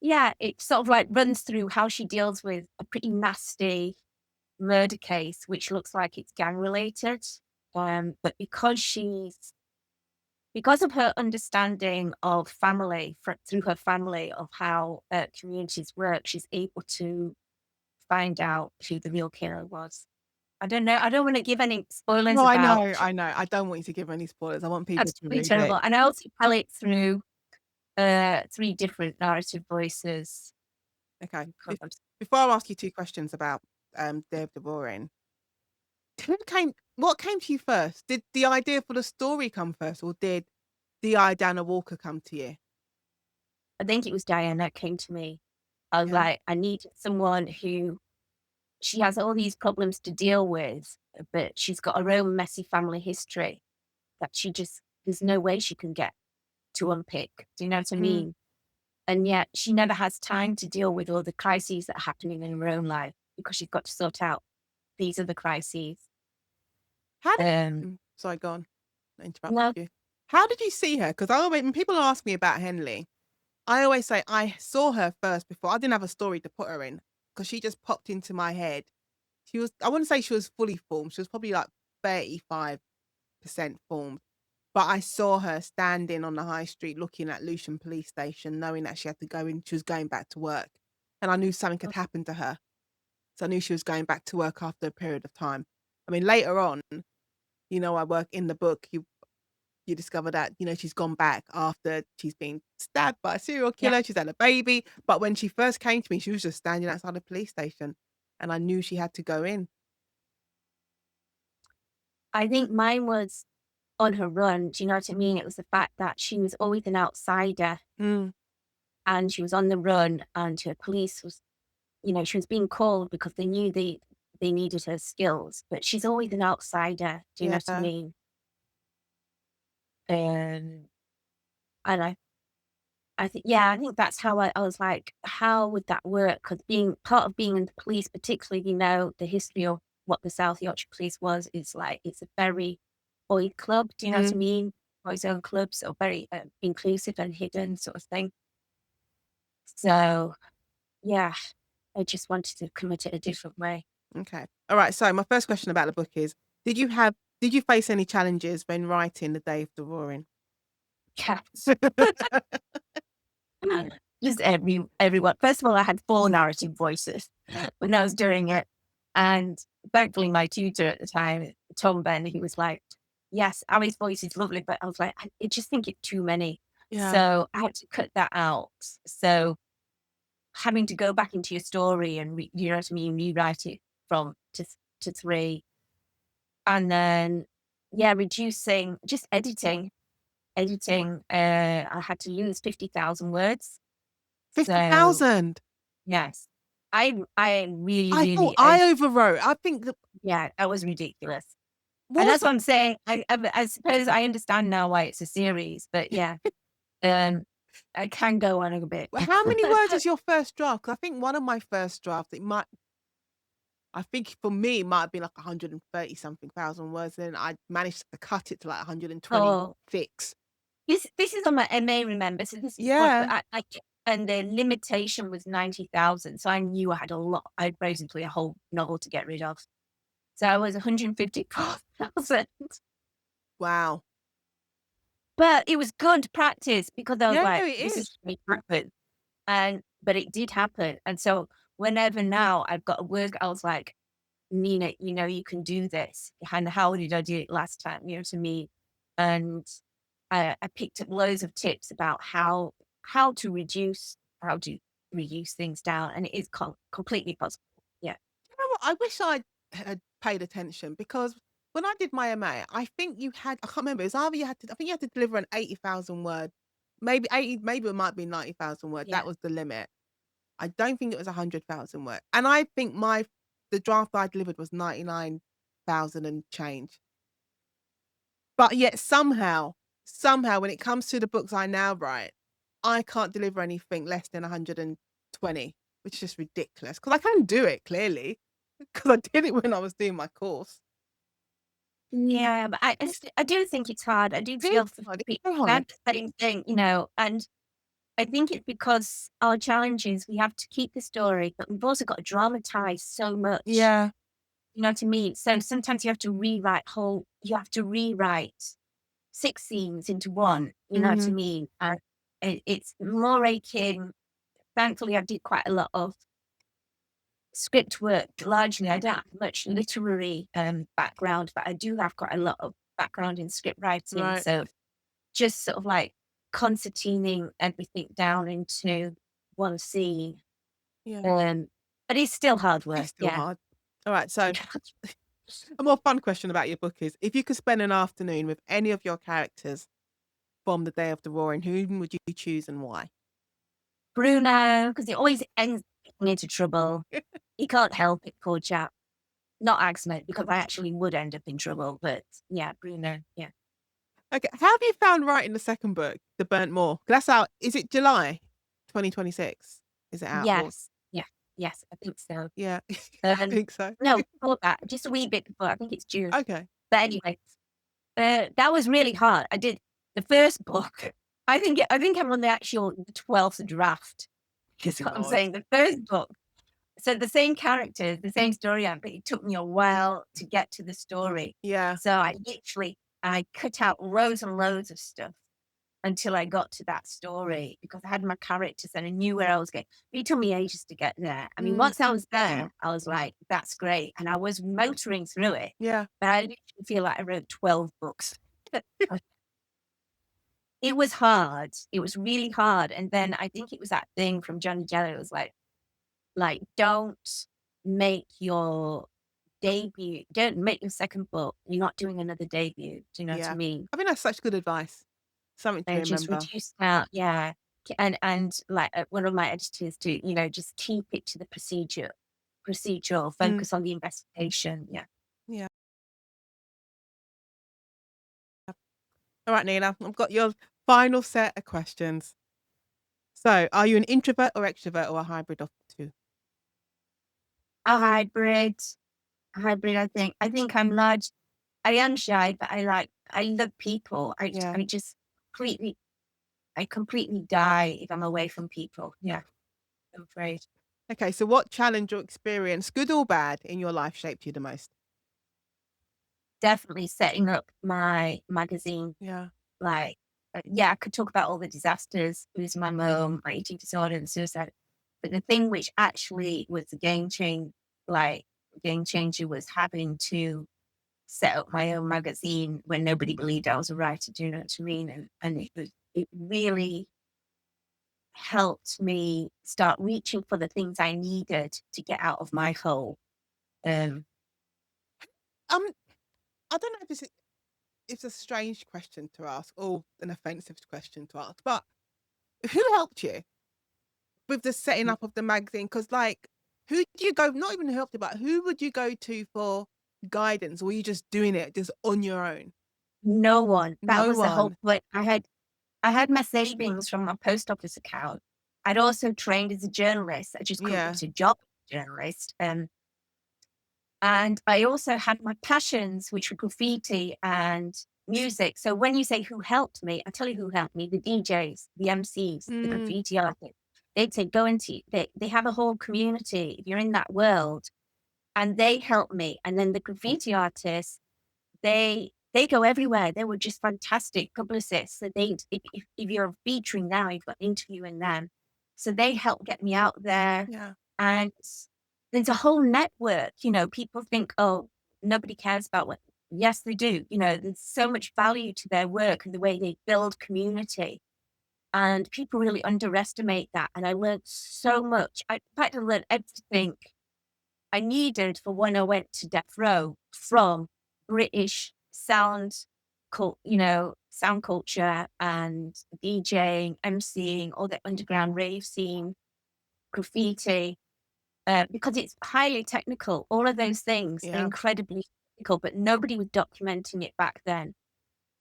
Speaker 2: yeah, it sort of like runs through how she deals with a pretty nasty murder case, which looks like it's gang related. But because of her understanding of family through her family of how communities work, she's able to find out who the real killer was. I don't know. I don't want to give any spoilers
Speaker 1: No, I
Speaker 2: about.
Speaker 1: know, I know. I don't want you to give any spoilers. I want people
Speaker 2: That's
Speaker 1: to
Speaker 2: really
Speaker 1: read it.
Speaker 2: terrible. And I also tell it through three different narrative voices.
Speaker 1: Okay.
Speaker 2: God,
Speaker 1: Before I ask you 2 questions about, Day of the Roaring, what came to you first? Did the idea for the story come first, or did D.I. Dana Walker come to you?
Speaker 2: I think it was Diane that came to me. I was
Speaker 1: Yeah.
Speaker 2: like, I need someone who she has all these problems to deal with, but she's got her own messy family history that there's no way she can get to unpick. Do you know what I
Speaker 1: Mm.
Speaker 2: mean? And yet she never has time to deal with all the crises that are happening in her own life because she's got to sort out these other crises.
Speaker 1: How did
Speaker 2: Um,
Speaker 1: sorry, go on. I interrupted
Speaker 2: no,
Speaker 1: you. How did you see her? Because I always when people ask me about Henley, I always say I saw her first before I didn't have a story to put her in because she just popped into my head. I wouldn't say she was fully formed, she was probably like 35% formed, but I saw her standing on the high street looking at Luton Police Station, knowing that she had to go in she was going back to work, and I knew something had happened to her, so I knew she was going back to work after a period of time. I mean, later on, I work in the book, you discover that, she's gone back after she's been stabbed by a serial
Speaker 2: Yeah.
Speaker 1: killer, she's had a baby, but when she first came to me, she was just standing outside the police station, and I knew she had to go in.
Speaker 2: I think mine was on her run. Do you know what I mean? It was the fact that she was always an outsider
Speaker 1: Mm,
Speaker 2: and she was on the run and her police was, she was being called because they knew they needed her skills, but she's always an outsider. Do you know what I
Speaker 1: yeah,
Speaker 2: mean? Um, and I think, yeah, I think that's how I was like, how would that work? Because being part of being in the police, particularly, the history of what the South Yorkshire Police was, is like, it's a very boy club. Do you know what I
Speaker 1: mm,
Speaker 2: mean? Boys own club, so very inclusive and hidden sort of thing. So, yeah, I just wanted to come at it a different way.
Speaker 1: okay. Alright, so my first question about the book is, did you face any challenges when writing The Day of the Roaring?
Speaker 2: Yes. Just everyone. First of all, I had 4 narrative voices when I was doing it, and thankfully, my tutor at the time, Tom Ben, he was like, "Yes, Ali's voice is lovely," but I was like, "I just think it's too many."
Speaker 1: Yeah.
Speaker 2: So, I had to cut that out. So, having to go back into your story and you know what I mean, rewrite it from to 3, and then, yeah, reducing just editing, I had to lose 50,000 words. So,
Speaker 1: 50,000!
Speaker 2: yes, I really,
Speaker 1: I thought
Speaker 2: really,
Speaker 1: I overwrote. I think that
Speaker 2: yeah, that was ridiculous. And
Speaker 1: was
Speaker 2: that's what I'm saying. I suppose I understand now why it's a series, but yeah, um, I can go on a bit.
Speaker 1: Well, how many words is your first draft? 'Cause I think one of my first drafts, I think for me, it might have been like 130 something thousand words, then I managed to cut it to like
Speaker 2: Oh,
Speaker 1: 126.
Speaker 2: this is on my MA, remember, so this is what
Speaker 1: Yeah.
Speaker 2: and the limitation was 90,000, so I knew I had a lot. I'd basically a whole novel to get rid of. So I was 154,000.
Speaker 1: Wow.
Speaker 2: But it was good practice because I was
Speaker 1: Yeah, no,
Speaker 2: like,
Speaker 1: it
Speaker 2: "This
Speaker 1: is.
Speaker 2: is going to happen." But it did happen, and so whenever now I've got a word, I was like, "Nina, you can do this, and how did I do it last time?" You know what I mean? And I picked up loads of tips about how to reduce things down, and it is completely possible. Yeah.
Speaker 1: You know what? I wish I had paid attention because when I did my MA, I think I can't remember, it was either I think you had to deliver an 80,000 word, maybe 80, maybe it might be 90,000 word. That
Speaker 2: Yeah.
Speaker 1: was the limit. I don't think it was 100,000 word. And I think the draft I delivered was 99,000 and change. But yet somehow when it comes to the books I now write, I can't deliver anything less than 120, which is just ridiculous. Because I can do it clearly, because I did it when I was doing my course.
Speaker 2: Yeah, but I do think it's hard. I do
Speaker 1: It is
Speaker 2: feel for
Speaker 1: hard, it's
Speaker 2: people.
Speaker 1: so
Speaker 2: I
Speaker 1: hard.
Speaker 2: have the same thing, and I think it's because our challenge is we have to keep the story, but we've also got to dramatize so much.
Speaker 1: Yeah.
Speaker 2: You know what I mean? So sometimes you have to rewrite 6 scenes into 1, you know what I
Speaker 1: Mhm.
Speaker 2: mean? And it's more aching. Thankfully, I did quite a lot of script work. Largely, I don't have much literary background, but I do have quite a lot of background in script writing.
Speaker 1: Right.
Speaker 2: So just sort of like concertining everything down into 1 scene.
Speaker 1: Yeah.
Speaker 2: Um, but it's still hard
Speaker 1: It's
Speaker 2: work,
Speaker 1: still
Speaker 2: yeah.
Speaker 1: hard. Alright, so a more fun question about your book is, if you could spend an afternoon with any of your characters from The Day of the Roaring, whom would you choose and why?
Speaker 2: Bruno, because he always ends getting into trouble. He can't help it, poor chap. Not Axel, because I actually would end up in trouble, but yeah, Bruno, yeah.
Speaker 1: Okay, how have you found writing the second book, The Burnt Moor? That's out, is it July 2026? Is it out or
Speaker 2: Yes, yeah, yes, I think so.
Speaker 1: yeah, I
Speaker 2: Um,
Speaker 1: think so.
Speaker 2: no, before that, just a wee bit before, I think it's June.
Speaker 1: Okay.
Speaker 2: But anyway, that was really hard. I did the first book. I think I'm on the actual 12th draft. Is what I'm
Speaker 1: God.
Speaker 2: saying. The first book. So the same characters, the same story arc, but it took me a while to get to the story.
Speaker 1: Yeah.
Speaker 2: So I cut out rows and loads of stuff until I got to that story because I had my characters and I knew where I was going. It took me ages to get there. I mean,
Speaker 1: Mm,
Speaker 2: once I was there, I was like, that's great. And I was motoring through it.
Speaker 1: yeah.
Speaker 2: But I literally feel like I wrote 12 books. it was hard. It was really hard. And then I think it was that thing from Johnny Jelly. It was like, don't make your debut, don't make your second book. You're not doing another debut. Do you know what I
Speaker 1: Yeah.
Speaker 2: mean?
Speaker 1: I think that's such good advice. Something to
Speaker 2: And just
Speaker 1: remember.
Speaker 2: reduce that, yeah. And like one of my editors to, just keep it to the procedural,
Speaker 1: Mm,
Speaker 2: focus on the investigation. Yeah.
Speaker 1: yeah. All right, Nina, I've got your final set of questions. So, are you an introvert or extrovert or a hybrid of the two?
Speaker 2: A hybrid, I think I'm large. I am shy, but I love people.
Speaker 1: Yeah.
Speaker 2: I just completely, I completely die if I'm away from people. Yeah. I'm afraid.
Speaker 1: Okay, so what challenge or experience, good or bad, in your life shaped you the most?
Speaker 2: Definitely setting up my magazine.
Speaker 1: Yeah.
Speaker 2: Like, yeah, I could talk about all the disasters, losing my mum, my eating disorder, and suicide. But the thing which actually was the game changer was having to set up my own magazine when nobody believed I was a writer. Do you know what I mean? And it really helped me start reaching for the things I needed to get out of my hole. Um,
Speaker 1: Um, I don't know if it's a strange question to ask or an offensive question to ask, but who helped you with the setting up of the magazine? Because, like, who do you go? Not even who helped you, but who would you go to for guidance? Or were you just doing it just on your own?
Speaker 2: no one. That
Speaker 1: No
Speaker 2: was the whole
Speaker 1: one.
Speaker 2: point. I had my savings from my post office account. I'd also trained as a journalist. I just couldn't
Speaker 1: Yeah.
Speaker 2: get a job as a journalist. And I also had my passions, which were graffiti and music. So when you say who helped me, I tell you who helped me: the DJs, the MCs, the
Speaker 1: Mm,
Speaker 2: graffiti artists. They'd say, go into, they have a whole community. If you're in that world, and they helped me. And then the graffiti artists, they go everywhere. They were just fantastic publicists. So if you're featuring now, you've got interviewing them. So they helped get me out there.
Speaker 1: yeah.
Speaker 2: And there's a whole network. People think, oh, nobody cares about what. Yes, they do. There's so much value to their work and the way they build community. And people really underestimate that. And I learned so much. In fact, I learned everything I needed for when I went to death row from British sound culture and DJing, MCing, all the underground rave scene, graffiti, because it's highly technical. All of those things are
Speaker 1: Yeah.
Speaker 2: incredibly technical, but nobody was documenting it back then.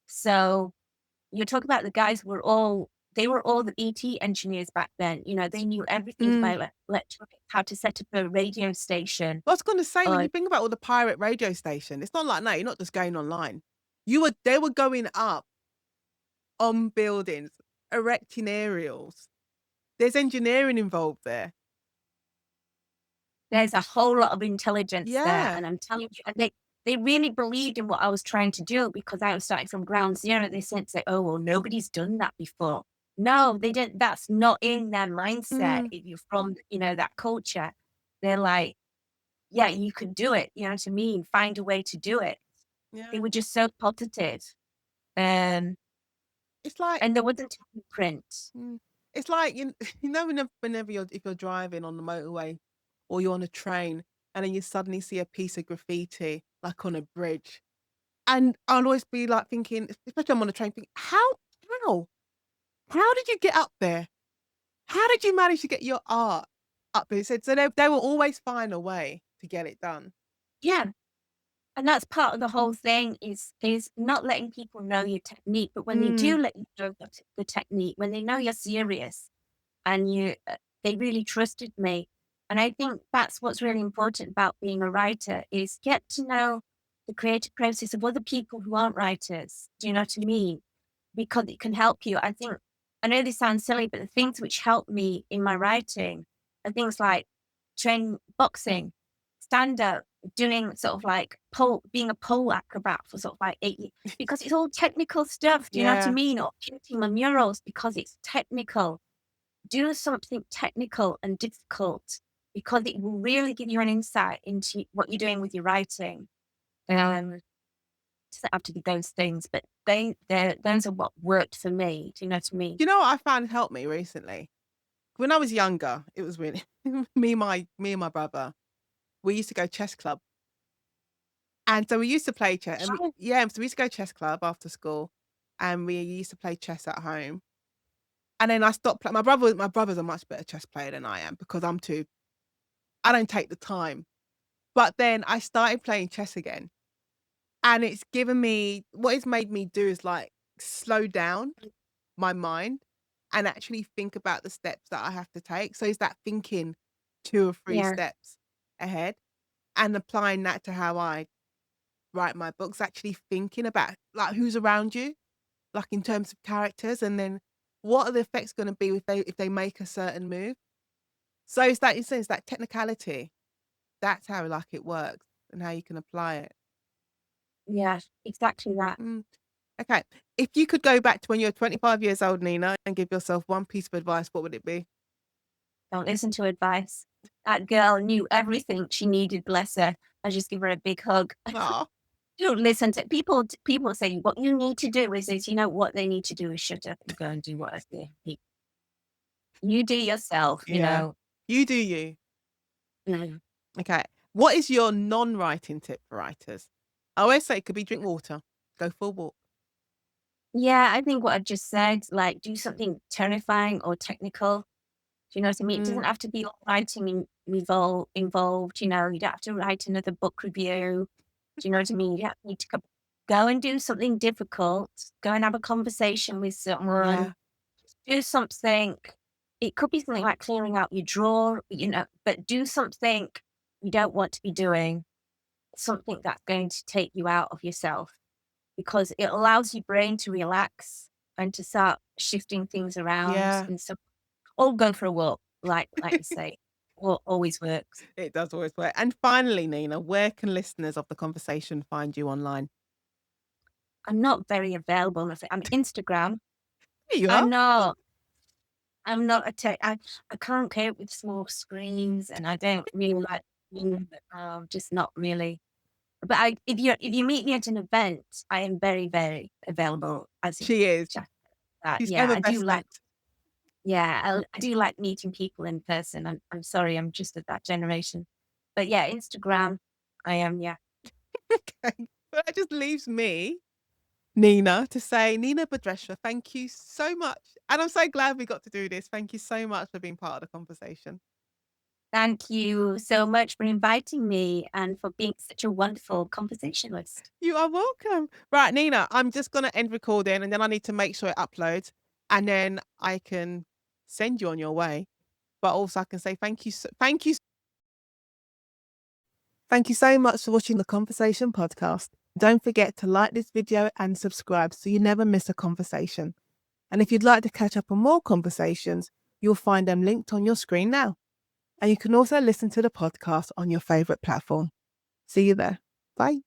Speaker 2: So you talk about the guys they were all the ET engineers back then. They knew everything
Speaker 1: Mm.
Speaker 2: about electronics, how to set up a radio station.
Speaker 1: I was gonna say, when
Speaker 2: Uh,
Speaker 1: you think about all the pirate radio station, it's not like that, you're not just going online. They were going up on buildings, erecting aerials. There's engineering involved there.
Speaker 2: There's a whole lot of intelligence there,
Speaker 1: Yeah.
Speaker 2: and I'm telling you, and they really believed in what I was trying to do because I was starting from ground zero. They said, say, "Oh, well, nobody's done that before." No, they didn't. That's not in their mindset.
Speaker 1: Mm.
Speaker 2: If you're from, that culture, they're like, "Yeah, you can do it." You know what I mean? Find a way to do it. They
Speaker 1: Yeah.
Speaker 2: were just so positive, um,
Speaker 1: It's like
Speaker 2: and there wasn't a blueprint.
Speaker 1: mm, it's like, whenever if you're driving on the motorway or you're on a train and then you suddenly see a piece of graffiti, like on a bridge, and I'll always be, like, thinking, especially I'm on a train, thinking, How? How did you get up there? How did you manage to get your art up there?" So they will always find a way to get it done.
Speaker 2: Yeah. And that's part of the whole thing is not letting people know your technique, but when they
Speaker 1: Mm,
Speaker 2: do let you know the technique, when they know you're serious and they really trusted me. And I think that's what's really important about being a writer is get to know the creative process of other people who aren't writers. Do you know what I mean? Because it can help you. I know this sounds silly, but the things which help me in my writing are things like training boxing, stand up, doing sort of like being a pole acrobat for sort of like 8 years, because it's all technical stuff. Do you know what I
Speaker 1: yeah,
Speaker 2: mean? Or painting my murals because it's technical. Do something technical and difficult because it will really give you an insight into what you're doing with your writing. Um, doesn't have to be those things, but those are what worked for me. Do you know what I mean?
Speaker 1: You know what I found helped me recently? When I was younger, it was really me and my brother, we used to go chess club. And so we used to play chess and
Speaker 2: Oh,
Speaker 1: so we used to go chess club after school and we used to play chess at home. And then I stopped playing. My brother's a much better chess player than I am because I don't take the time. But then I started playing chess again and it's given me what it's made me do is like slow down my mind and actually think about the steps that I have to take. So is that thinking 2 or 3
Speaker 2: yeah,
Speaker 1: steps ahead and applying that to how I write my books, actually thinking about like who's around you, like in terms of characters, and then what are the effects gonna be if they make a certain move. So it's that technicality. That's how like it works and how you can apply it.
Speaker 2: yeah, exactly that.
Speaker 1: Mm, okay. If you could go back to when you were 25 years old, Nina, and give yourself one piece of advice, what would it be?
Speaker 2: Don't listen to advice. That girl knew everything she needed, bless her. I just give her a big hug.
Speaker 1: Oh,
Speaker 2: Don't listen to people. People say what you need to do is you know what they need to do is shut up and go and do what I say. You do yourself, you
Speaker 1: yeah.
Speaker 2: know.
Speaker 1: You do you.
Speaker 2: Mm.
Speaker 1: Okay. What is your non-writing tip for writers? I always say it could be drink water, go for a walk.
Speaker 2: Yeah, I think what I just said, like do something terrifying or technical. Do you know what I mean? It doesn't
Speaker 1: Mm,
Speaker 2: have to be all writing involved. You know, you don't have to write another book review. Do you know what I mean? You don't need to go and do something difficult. Go and have a conversation with someone.
Speaker 1: yeah.
Speaker 2: Do something. It could be something like clearing out your drawer, you know, but do something you don't want to be doing, something that's going to take you out of yourself because it allows your brain to relax and to start shifting things around.
Speaker 1: Yeah.
Speaker 2: And so, or go for a walk, like you say, always works.
Speaker 1: It does always work. And finally, Nina, where can listeners of the conversation find you online?
Speaker 2: I'm not very available. I'm Instagram.
Speaker 1: There you are.
Speaker 2: I'm not. I'm not a tech. I can't cope with small screens, and I don't really like. Just not really. But if you meet me at an event, I am very very available. As in
Speaker 1: She is.
Speaker 2: chat. That
Speaker 1: She's
Speaker 2: yeah, I do like.
Speaker 1: effervescent.
Speaker 2: Yeah, I do like meeting people in person. I'm sorry, I'm just of that generation. But yeah, Instagram, I am. Yeah,
Speaker 1: Okay. Well, that just leaves me, Nina, to say, Nina Bhadreshwar, thank you so much. And I'm so glad we got to do this. Thank you so much for being part of the conversation.
Speaker 2: thank you so much for inviting me and for being such a wonderful conversationalist.
Speaker 1: You are welcome. Right, Nina, I'm just going to end recording and then I need to make sure it uploads and then I can send you on your way. But also I can say thank you so much for watching the Conversation podcast. Don't forget to like this video and subscribe so you never miss a conversation. And if you'd like to catch up on more conversations, you'll find them linked on your screen now. And you can also listen to the podcast on your favourite platform. See you there. Bye.